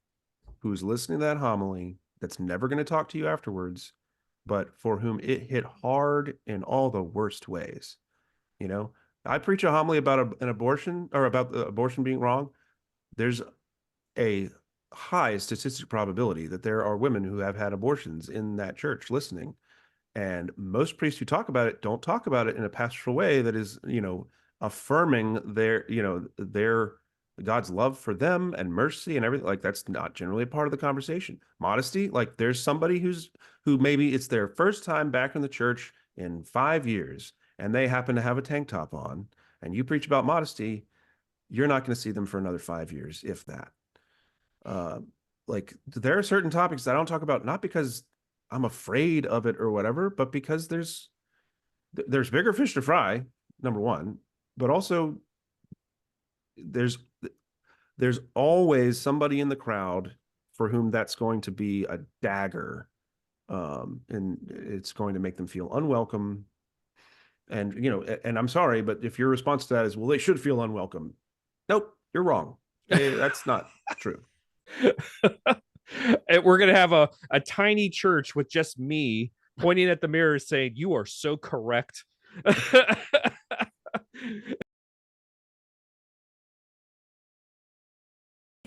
who's listening to that homily that's never going to talk to you afterwards, but for whom it hit hard in all the worst ways. I preach a homily about an abortion, or about the abortion being wrong. There's a high statistic probability that there are women who have had abortions in that church listening. And most priests who talk about it don't talk about it in a pastoral way that is, affirming their God's love for them and mercy and everything. Like, that's not generally a part of the conversation. Modesty, like there's somebody who maybe it's their first time back in the church in 5 years, and they happen to have a tank top on, and you preach about modesty, you're not going to see them for another 5 years, if that. Like, there are certain topics that I don't talk about, not because I'm afraid of it or whatever, but because there's bigger fish to fry, number one, but also there's always somebody in the crowd for whom that's going to be a dagger, and it's going to make them feel unwelcome. And and I'm sorry, but if your response to that is, well, they should feel unwelcome, nope, you're wrong. That's not true. We're gonna have a tiny church with just me pointing at the mirror saying, "You are so correct."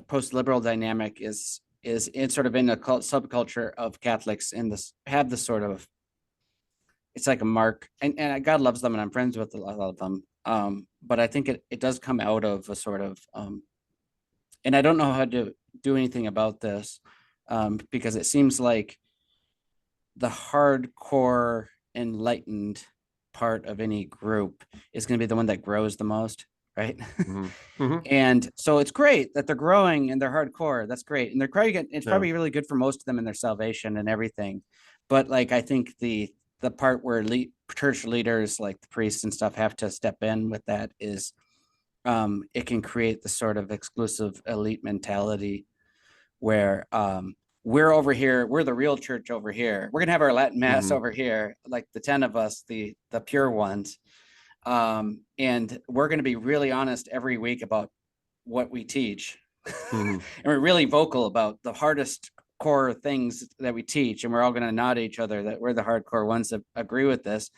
Post-liberal dynamic is it's sort of in a subculture of Catholics in this, have this sort of, it's like a mark, and God loves them and I'm friends with a lot of them. But I think it does come out of a sort of, and I don't know how to do anything about this, because it seems like the hardcore enlightened part of any group is going to be the one that grows the most, right? And so it's great that they're growing and they're hardcore. That's great, and they're probably, it's probably really good for most of them in their salvation and everything. But like, I think the part where church leaders like the priests and stuff have to step in with that is, it can create the sort of exclusive elite mentality where we're over here, we're the real church over here, we're gonna have our Latin mass over here, like the 10 of us, the pure ones, and we're going to be really honest every week about what we teach. And we're really vocal about the hardest core things that we teach, and we're all going to nod at each other that we're the hardcore ones that agree with this.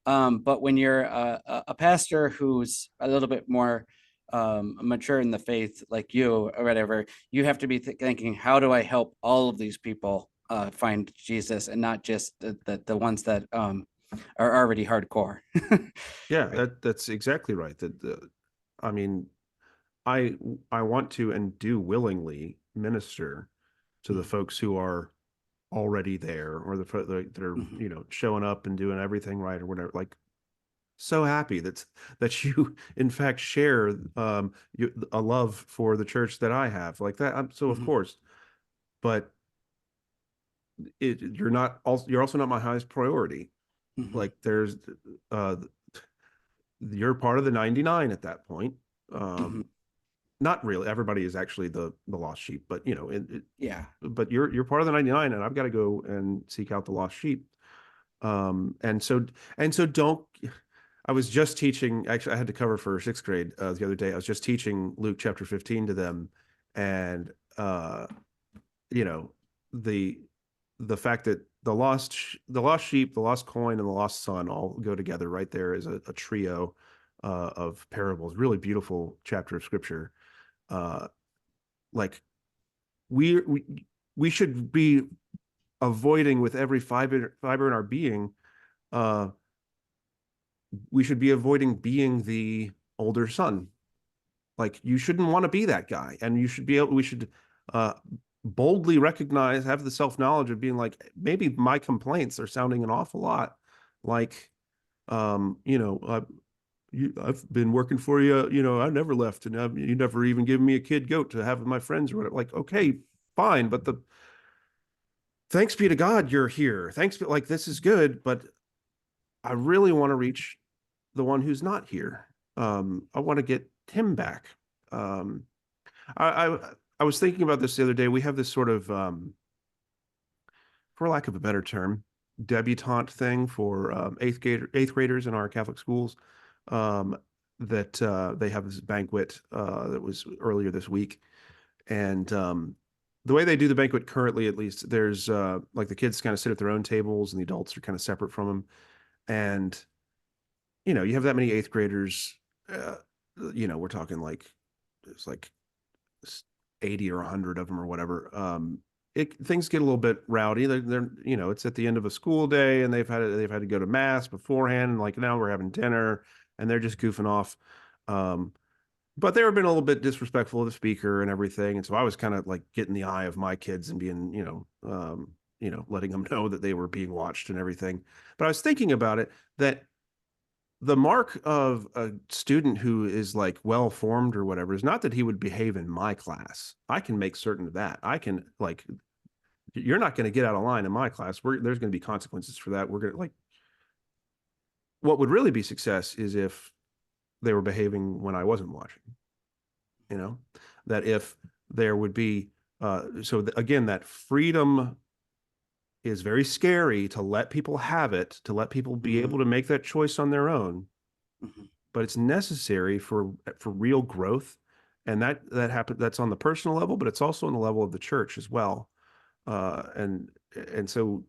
But when you're a pastor who's a little bit more mature in the faith, like you or whatever, you have to be thinking, how do I help all of these people find Jesus, and not just the ones that are already hardcore. Yeah, that's exactly right. I mean, I want to and do willingly minister to the folks who are already there, or that are showing up and doing everything right or whatever. Like, so happy that you in fact share a love for the church that I have, like that. So of course, but you're also not my highest priority. Like, there's you're part of the 99 at that point. Not really, everybody is actually the lost sheep, but but you're part of the 99, and I've got to go and seek out the lost sheep. And so don't, I was just teaching, actually I had to cover for 6th grade the other day. I was just teaching Luke chapter 15 to them, and the fact that the lost sheep, the lost coin, and the lost son all go together right there as a trio of parables. Really beautiful chapter of scripture. Like we should be avoiding with every fiber in our being. We should be avoiding being the older son. Like you shouldn't want to be that guy, and you should be able. We should boldly recognize, have the self-knowledge of being like, maybe my complaints are sounding an awful lot like, you know, I've been working for you, you know, I never left, and you never even given me a kid goat to have with my friends or whatever. Like, okay, fine, but thanks be to God you're here. Thanks, like this is good, but I really want to reach the one who's not here. I want to get him back. I I was thinking about this the other day. We have this sort of, for lack of a better term, debutante thing for eighth graders in our Catholic schools. That they have this banquet that was earlier this week, and the way they do the banquet currently, at least, there's like the kids kind of sit at their own tables, and the adults are kind of separate from them, and you know, you have that many eighth graders. You know, we're talking like it's like 80 or 100 of them or whatever. Things get a little bit rowdy. They're you know, it's at the end of a school day, and they've had to go to mass beforehand, and like now we're having dinner, and they're just goofing off. But they were being a little bit disrespectful of the speaker and everything, and so I was kind of like getting the eye of my kids and being, you know, letting them know that they were being watched and everything. But I was thinking about it, that the mark of a student who is like well formed or whatever is not that he would behave in my class. I can make certain of that. I can, like, you're not going to get out of line in my class. There's going to be consequences for that. We're going to, like, what would really be success is if they were behaving when I wasn't watching, you know, that if there would be, again, that freedom is very scary, to let people have it, to let people be able to make that choice on their own. But it's necessary for real growth. And that happens, that's on the personal level, but it's also on the level of the church as well. And so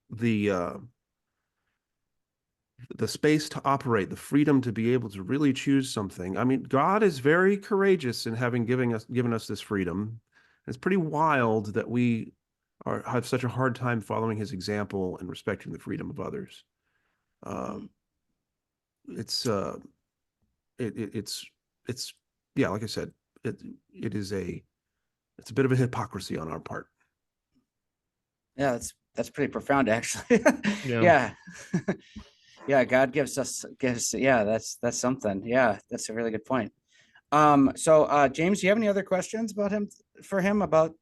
the space to operate, the freedom to be able to really choose something. I mean, God is very courageous in having given us this freedom. It's pretty wild that we have such a hard time following his example and respecting the freedom of others. It's yeah, like I said, it's a bit of a hypocrisy on our part. Yeah, that's pretty profound, actually. Yeah. Yeah, God gives, yeah, that's something. Yeah, that's a really good point. So James, do you have any other questions about him about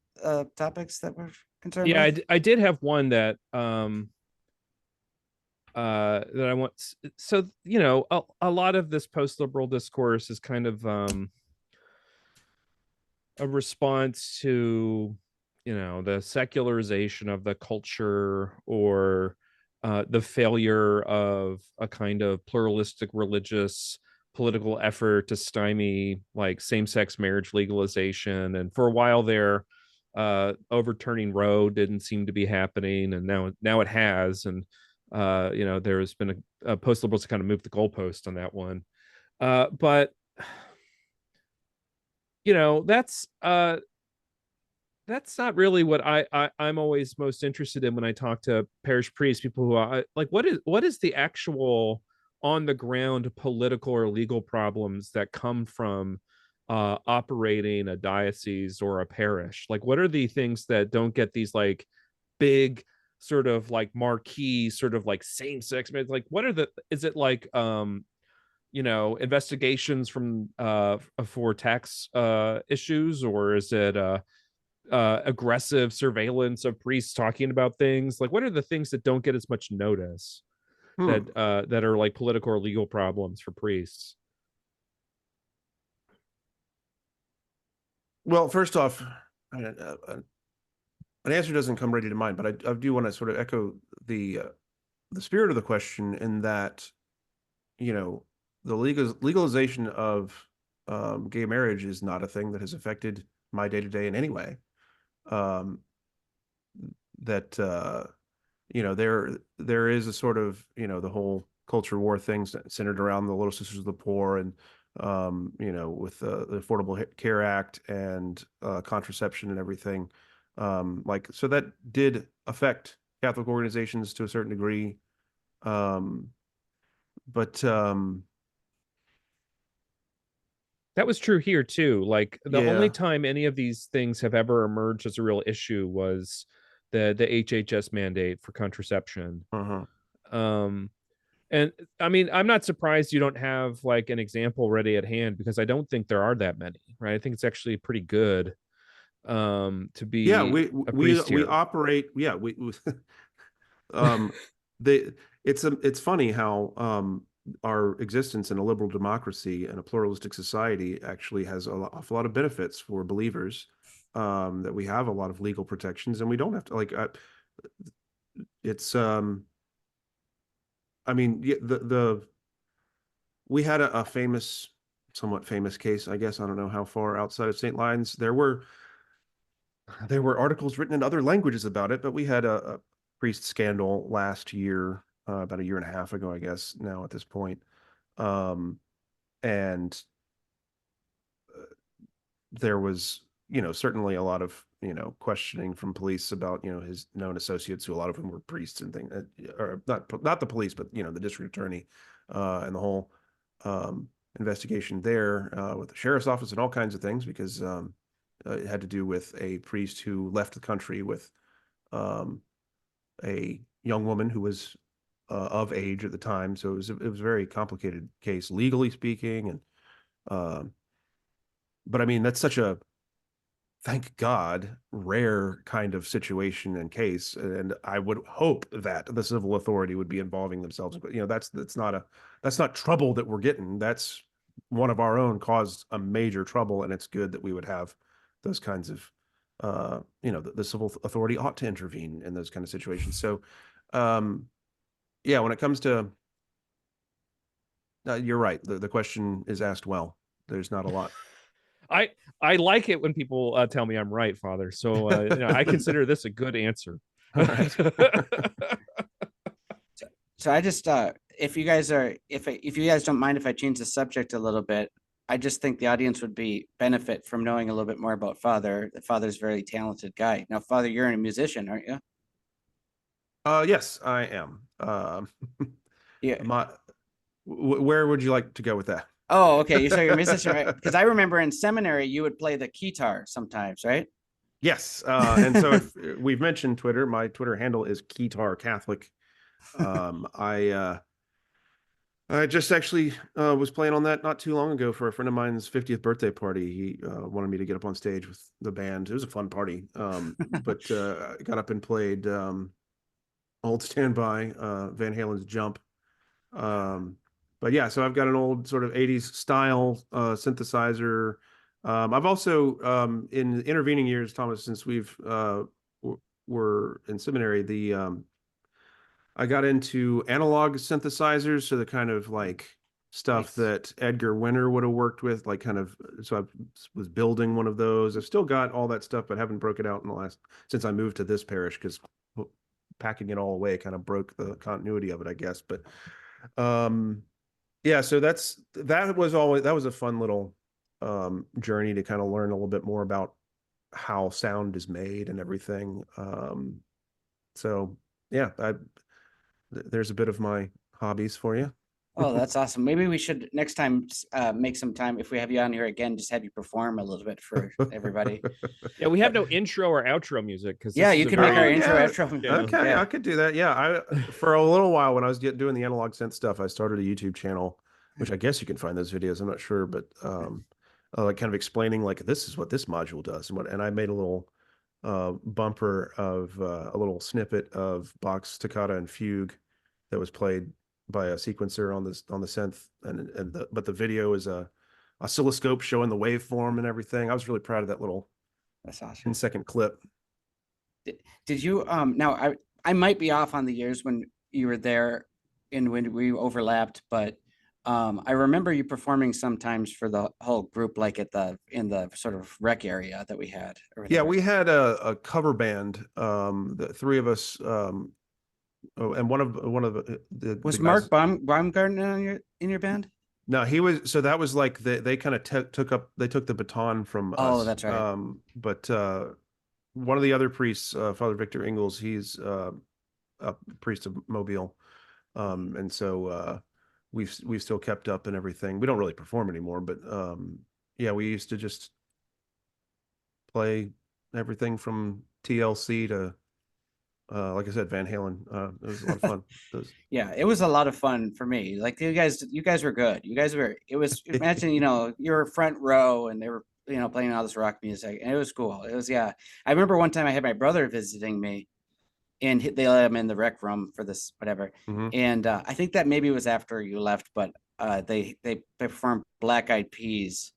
topics that we're concerned with? I did have one that I want. So, you know, a lot of this post-liberal discourse is kind of a response to, you know, the secularization of the culture, or the failure of a kind of pluralistic religious political effort to stymie like same-sex marriage legalization. And for a while there, overturning Roe didn't seem to be happening, and now it has. And you know, there's been a post-liberals kind of moved the goalpost on that one. But you know, that's not really what I'm always most interested in when I talk to parish priests, people who are like, what is the actual on the ground political or legal problems that come from operating a diocese or a parish? Like, what are the things that don't get these like big sort of like marquee sort of like same-sex marriage? Like, what are is it like you know, investigations from for tax issues, or is it aggressive surveillance of priests talking about things? Like, what are the things that don't get as much notice that are like political or legal problems for priests? Well, first off, an answer doesn't come ready to mind, but I do want to sort of echo the spirit of the question, in that, you know, the legalization of gay marriage is not a thing that has affected my day-to-day in any way. that there is a sort of, the whole culture war things centered around the Little Sisters of the Poor, and with the Affordable Care Act and contraception and everything. So that did affect Catholic organizations to a certain degree. But That was true here too. Like the only yeah. time any of these things have ever emerged as a real issue was the HHS mandate for contraception. Uh-huh. Um, and I mean, I'm not surprised you don't have like an example ready at hand, because I don't think there are that many, right? I think it's actually pretty good to Yeah, be we a we priest we here. operate. Yeah, um, they it's funny how our existence in a liberal democracy and a pluralistic society actually has awful lot of benefits for believers. That we have a lot of legal protections, and we don't have to it's I mean, yeah, the we had a famous, somewhat famous case, I guess. I don't know how far outside of St. Lines. There were articles written in other languages about it, but we had a priest scandal last year, about a year and a half ago, I guess, now at this point. Um, and there was, certainly a lot of, questioning from police about, his known associates, who a lot of them were priests and things, or not the police, but, the district attorney, and the whole investigation there, with the sheriff's office and all kinds of things, because it had to do with a priest who left the country with a young woman who was of age at the time. So it was a very complicated case, legally speaking, and but I mean, that's such a, thank God, rare kind of situation and case, and I would hope that the civil authority would be involving themselves. But that's not trouble that we're getting. That's one of our own caused a major trouble, and it's good that we would have those kinds of, the civil authority ought to intervene in those kind of situations. So, yeah, when it comes to, you're right. The question is asked well. There's not a lot. I I like it when people tell me I'm right, Father. So I consider this a good answer. All right. So I just if you guys don't mind if I change the subject a little bit, I just think the audience would be benefit from knowing a little bit more about Father. The Father's a very talented guy. Now, Father, you're a musician, aren't you? Yes, I am. Yeah. My, where would you like to go with that? Oh, okay. So you're a musician, right? Because I remember in seminary you would play the guitar sometimes, right? Yes, and so if we've mentioned Twitter, my Twitter handle is Keytar Catholic. I just actually was playing on that not too long ago for a friend of mine's 50th birthday party. He wanted me to get up on stage with the band. It was a fun party, but I got up and played Old Standby, Van Halen's Jump. But yeah, so I've got an old sort of 80s style synthesizer. I've also, in intervening years, Thomas, since were in seminary, I got into analog synthesizers, so the kind of like stuff Nice. that Edgar Winter would have worked with, like kind of. So I was building one of those. I've still got all that stuff, but haven't broke it out since I moved to this parish, because packing it all away kind of broke the continuity of it, I guess. But yeah, so that was a fun little journey to kind of learn a little bit more about how sound is made and everything. So yeah, there's a bit of my hobbies for you. Oh, that's awesome. Maybe we should next time make some time if we have you on here again, just have you perform a little bit for everybody. Yeah, we have no intro or outro music because Yeah, you can make our intro yeah. outro. Yeah. Okay, Yeah. I could do that. Yeah, for a little while when I was doing the analog synth stuff, I started a YouTube channel, which I guess you can find those videos. I'm not sure, but like kind of explaining like this is what this module does, and I made a little bumper of a little snippet of Bach's Toccata and Fugue that was played by a sequencer on the synth, but the video is a oscilloscope showing the waveform and everything. I was really proud of that little That's awesome. 10-second clip. Did you now I might be off on the years when you were there and when we overlapped, but I remember you performing sometimes for the whole group, like in the sort of rec area that we had. Or Yeah, whatever. we had a cover band. The three of us. And one of Was the Mark guys. Baumgartner in your band? No, he was. So that was like they kind of took the baton from Oh, us. that's right. But one of the other priests, Father Victor Ingalls, he's a priest of Mobile, and so we've still kept up and everything. We don't really perform anymore, but yeah, we used to just play everything from TLC to like I said, Van Halen. It was a lot of fun. Yeah, it was a lot of fun for me. Like you guys were good. It was, imagine, you were front row and they were, playing all this rock music, and it was cool. It was, yeah. I remember one time I had my brother visiting me, and they let him in the rec room for this, whatever. Mhm. And I think that maybe was after you left, but they performed Black Eyed Peas.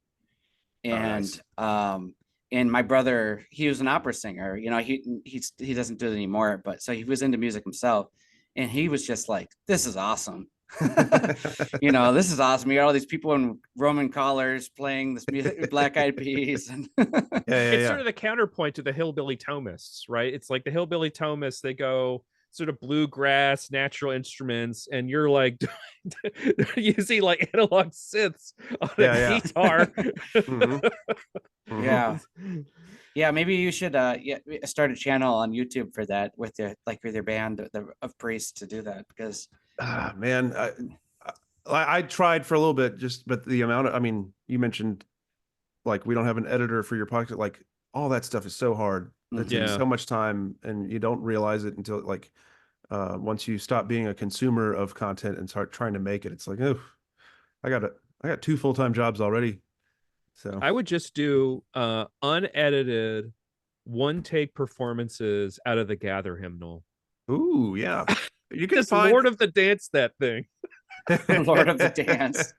Oh, And nice. and my brother, he was an opera singer, he doesn't do it anymore, but so he was into music himself, and he was just like, this is awesome. This is awesome. You got all these people in Roman collars playing this music, Black Eyed Peas, and It's sort Yeah. of the counterpoint to the hillbilly Thomists, right? It's like the hillbilly Thomists, they go sort of bluegrass, natural instruments, and you're like using like analog synths on a Yeah. guitar. Mhm. Mhm. yeah. Yeah, maybe you should start a channel on YouTube for that with your band of priests to do that, because Ah, man, I tried for a little bit, but the amount of, I mean, you mentioned like we don't have an editor for your podcast. Like all that stuff is so hard. It takes Yeah. so much time, and you don't realize it until like once you stop being a consumer of content and start trying to make it. It's like, oh, I got two full-time jobs already. So, I would just do unedited one take performances out of the Gather hymnal. ooh, yeah, you can Just find. Lord of the Dance that thing. Lord of the Dance.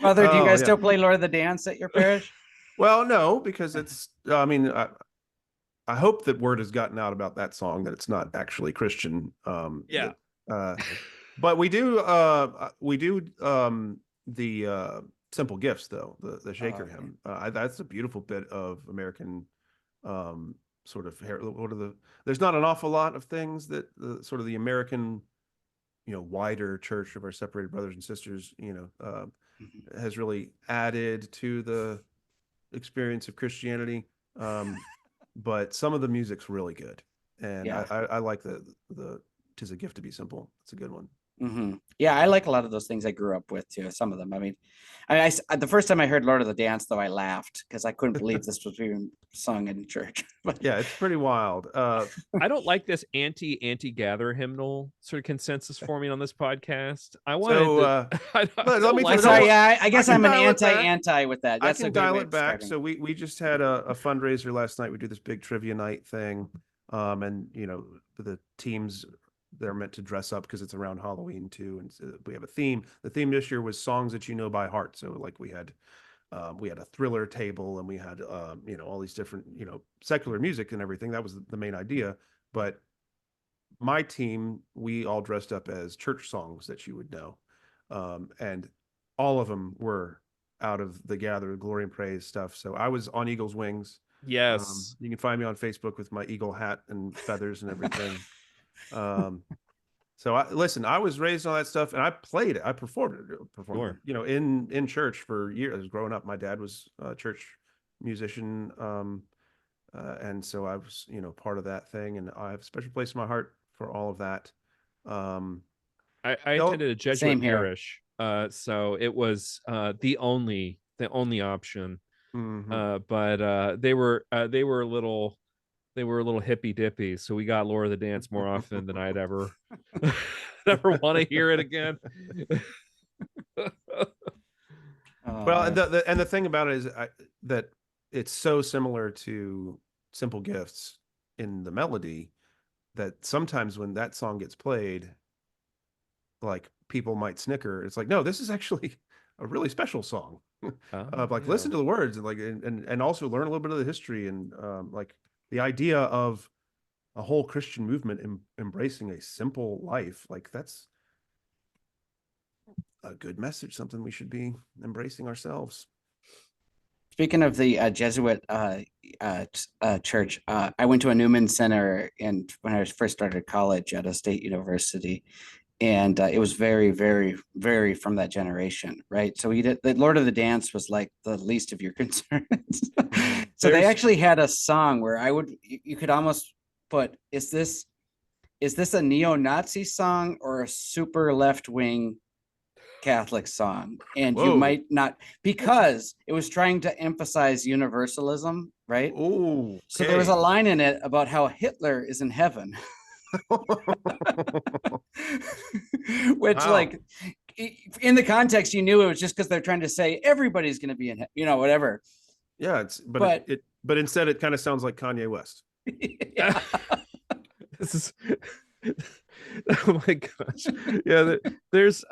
Father, do you Oh guys yeah. still play Lord of the Dance at your parish? Well, no, because it's. I mean, I hope that word has gotten out about that song that it's not actually Christian. Yeah. But we do the simple gifts though, the shaker Okay. hymn. That's a beautiful bit of American sort of what are there's not an awful lot of things that sort of the American, wider church of our separated brothers and sisters, has really added to the experience of Christianity. But some of the music's really good, and Yeah. I like the "'Tis a Gift to Be Simple." It's a good one. Yeah, I like a lot of those things I grew up with too. Some of them. I mean, the first time I heard Lord of the Dance, though, I laughed because I couldn't believe this was being sung in church. But Yeah, it's pretty wild. I don't like this anti-gather hymnal sort of consensus forming on this podcast. I wanted So to. I let don't me like sorry, this. yeah, I guess can I'm an dial it back. anti with that. I That's a can great dial way it of back. describing So we just had a fundraiser last night. We do this big trivia night thing, and the teams, they're meant to dress up because it's around Halloween too, and so we have a theme. The theme this year was songs that you know by heart. So like we had a thriller table, and we had all these different secular music and everything. That was the main idea. But my team, we all dressed up as church songs that you would know, and all of them were out of the Gather, Glory and Praise stuff. So I was on Eagle's Wings. Yes. You can find me on Facebook with my eagle hat and feathers and everything. So I was raised on that stuff, and I played it. I performed Sure. it, in church for years. Growing up, my dad was a church musician, and so I was, part of that thing, and I have a special place in my heart for all of that. Um, I no, attended a Jesuit Same here. parish, so it was the only option. mhm. But they were a little hippy dippy, so we got Lord of the Dance more often than I'd ever ever want to hear it again. Oh Well, and man. the thing about it is that it's so similar to Simple Gifts in the melody that sometimes when that song gets played, like people might snicker. It's like, no, this is actually a really special song. Like Yeah. listen to the words and and also learn a little bit of the history and like the idea of a whole Christian movement embracing a simple life. Like a good message, something we should be embracing ourselves. Speaking of the Jesuit church, I went to a Newman Center and when I first started college at a state university, and it was very, very, very from that generation, right? So he did the Lord of the Dance was like the least of your concerns. So they There's actually had a song where you could almost put, is this a neo-Nazi song or a super left-wing Catholic song? And you Whoa. might not, because it was trying to emphasize universalism, right? Oh, So there was a line in it about how Hitler is in heaven. Which, Wow. like, in the context, you knew it was just because they're trying to say everybody's going to be in, whatever. Yeah, but instead it kind of sounds like Kanye West. Yeah. this is oh my gosh. Yeah, there is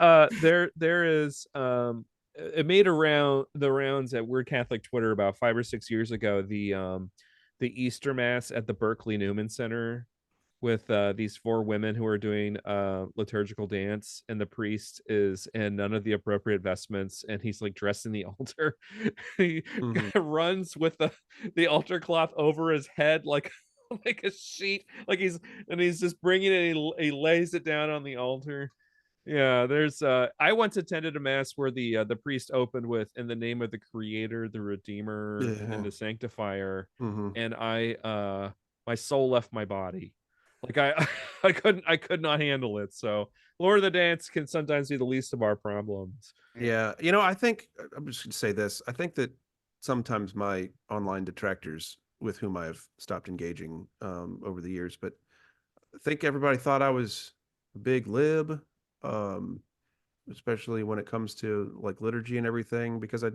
it made around the rounds at Weird Catholic Twitter about 5 or 6 years ago, the Easter Mass at the Berkeley Newman Center with these four women who are doing liturgical dance, and the priest is in none of the appropriate vestments, and he's like dressed in the altar. He runs with the altar cloth over his head like like a sheet, like he's just bringing it, he lays it down on the altar. Yeah, there's I once attended a mass where the priest opened with "In the name of the Creator, the Redeemer, and the Sanctifier," and my soul left my body. Like I could not handle it. So Lord of the Dance can sometimes be the least of our problems. Yeah, I think I'm just going to say this. I think that sometimes my online detractors with whom I've stopped engaging over the years, but I think everybody thought I was a big lib, um, especially when it comes to like liturgy and everything, because I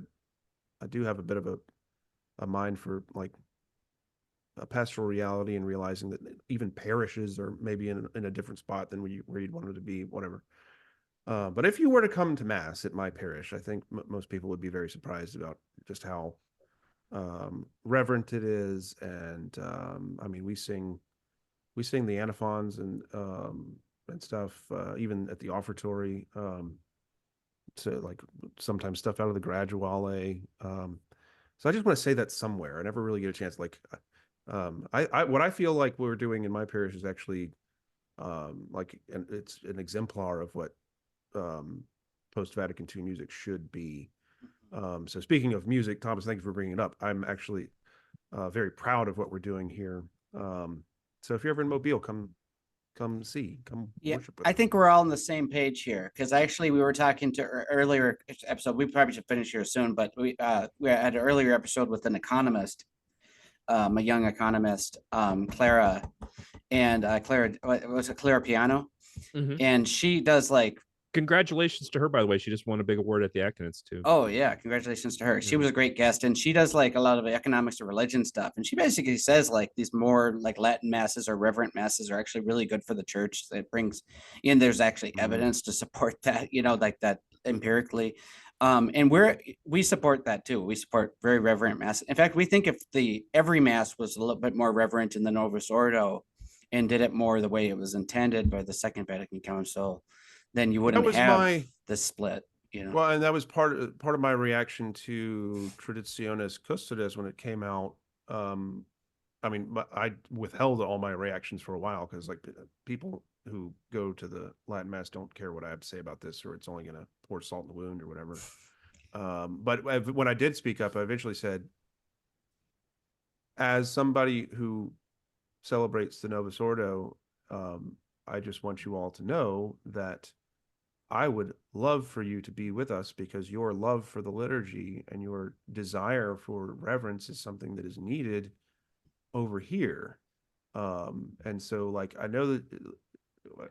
do have a bit of a mind for like a pastoral reality and realizing that even parishes are maybe in a different spot than where you'd want them to be, whatever. But if you were to come to mass at my parish, I think most people would be very surprised about just how reverent it is. And I mean, we sing the antiphons and stuff, even at the offertory. So like sometimes stuff out of the graduale. So I just want to say that somewhere. I never really get a chance. Like, I what I feel like we're doing in my parish is actually like, and it's an exemplar of what post-Vatican II music should be. So speaking of music, Thomas, thank you for bringing it up. I'm actually very proud of what we're doing here. So if you're ever in Mobile, come worship with I us. think we're all on the same page here because actually we were talking to earlier episode. We probably should finish here soon, but we had an earlier episode with an economist, a young economist, Clara, and Clara was it Clara Piano, and she does like. Congratulations to her, by the way. She just won a big award at the Acton Institute. Oh yeah, congratulations to her. She was a great guest, and she does like a lot of economics and religion stuff. And she basically says like these more like Latin masses or reverent masses are actually really good for the church. It brings in there's actually evidence to support that, like that empirically. And we support that too. We support very reverent mass. In fact, we think if every mass was a little bit more reverent in the Novus Ordo and did it more the way it was intended by the Second Vatican Council, then you wouldn't have the split. Well, and that was part of my reaction to Traditionis Custodes when it came out. I mean, I withheld all my reactions for a while because like people who go to the Latin Mass don't care what I have to say about this, or it's only going to pour salt in the wound or whatever. But when I did speak up, I eventually said, as somebody who celebrates the Novus Ordo, I just want you all to know that I would love for you to be with us because your love for the liturgy and your desire for reverence is something that is needed over here. And so like, I know that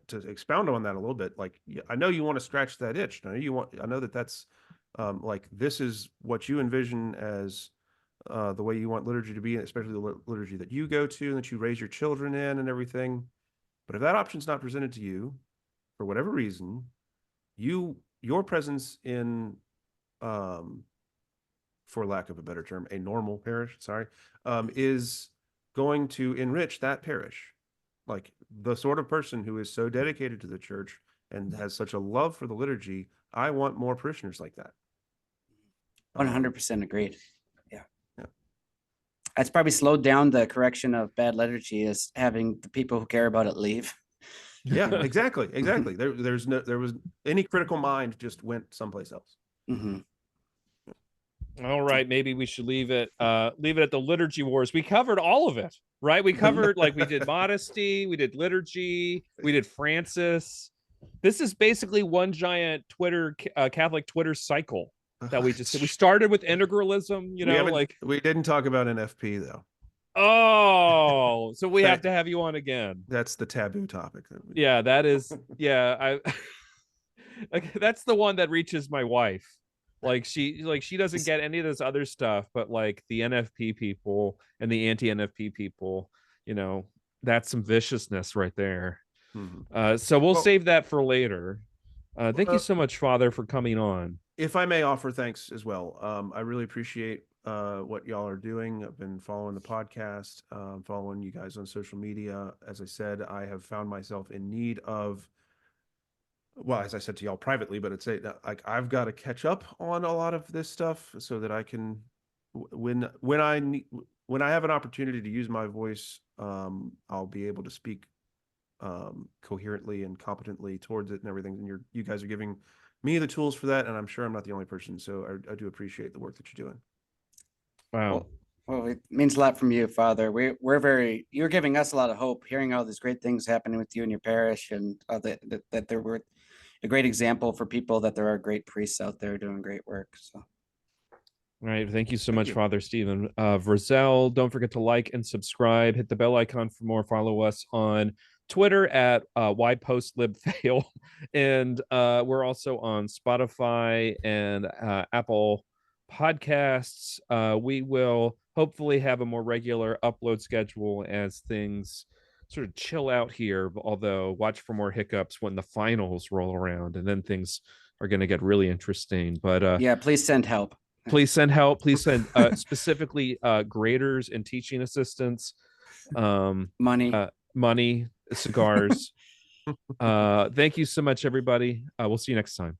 to expound on that a little bit, like, I know you want to scratch that itch. I know that that's like, this is what you envision as the way you want liturgy to be, especially the liturgy that you go to and that you raise your children in and everything. But if that option's not presented to you for whatever reason, your presence in for lack of a better term, a normal parish, is going to enrich that parish. Like the sort of person who is so dedicated to the church and has such a love for the liturgy. I want more parishioners like that. 100% agreed. Yeah. Yeah. That's probably slowed down the correction of bad liturgy, is having the people who care about it leave. Yeah, exactly. There was any critical mind just went someplace else. Mm-hmm. All right, maybe we should leave it at the liturgy wars. We covered all of it, right? We covered, like, we did modesty, we did liturgy, we did Francis. This is basically one giant Catholic Twitter cycle that we started with integralism, we didn't talk about NFP though. Oh, so we have to have you on again. That's the taboo topic. Yeah, that is. Yeah, like, that's the one that reaches my wife. Like, she doesn't get any of this other stuff, but like the NFP people and the anti-NFP people, that's some viciousness right there. So we'll save that for later. Thank you so much, Father, for coming on. If I may offer thanks as well. I really appreciate what y'all are doing. I've been following the podcast, following you guys on social media. As I said, I have found myself in need of, well, as I said to y'all privately, but it's like I've got to catch up on a lot of this stuff so that I can, when I have an opportunity to use my voice, I'll be able to speak coherently and competently towards it and everything. And you guys are giving me the tools for that, and I'm sure I'm not the only person. So I do appreciate the work that you're doing. Wow. Well, it means a lot from you, Father. You're giving us a lot of hope, hearing all these great things happening with you and your parish, and that there were a great example for people, that there are great priests out there doing great work. So. All right. Thank you so much, Father Stephen. Vrazel, don't forget to like and subscribe. Hit the bell icon for more. Follow us on Twitter at why Postlib and we're also on Spotify and Apple Podcasts. We will hopefully have a more regular upload schedule as things sort of chill out here, although watch for more hiccups when the finals roll around, and then things are going to get really interesting. But yeah, please send help. Please send help. Please send specifically graders and teaching assistants, money, cigars. Thank you so much, everybody. We'll see you next time.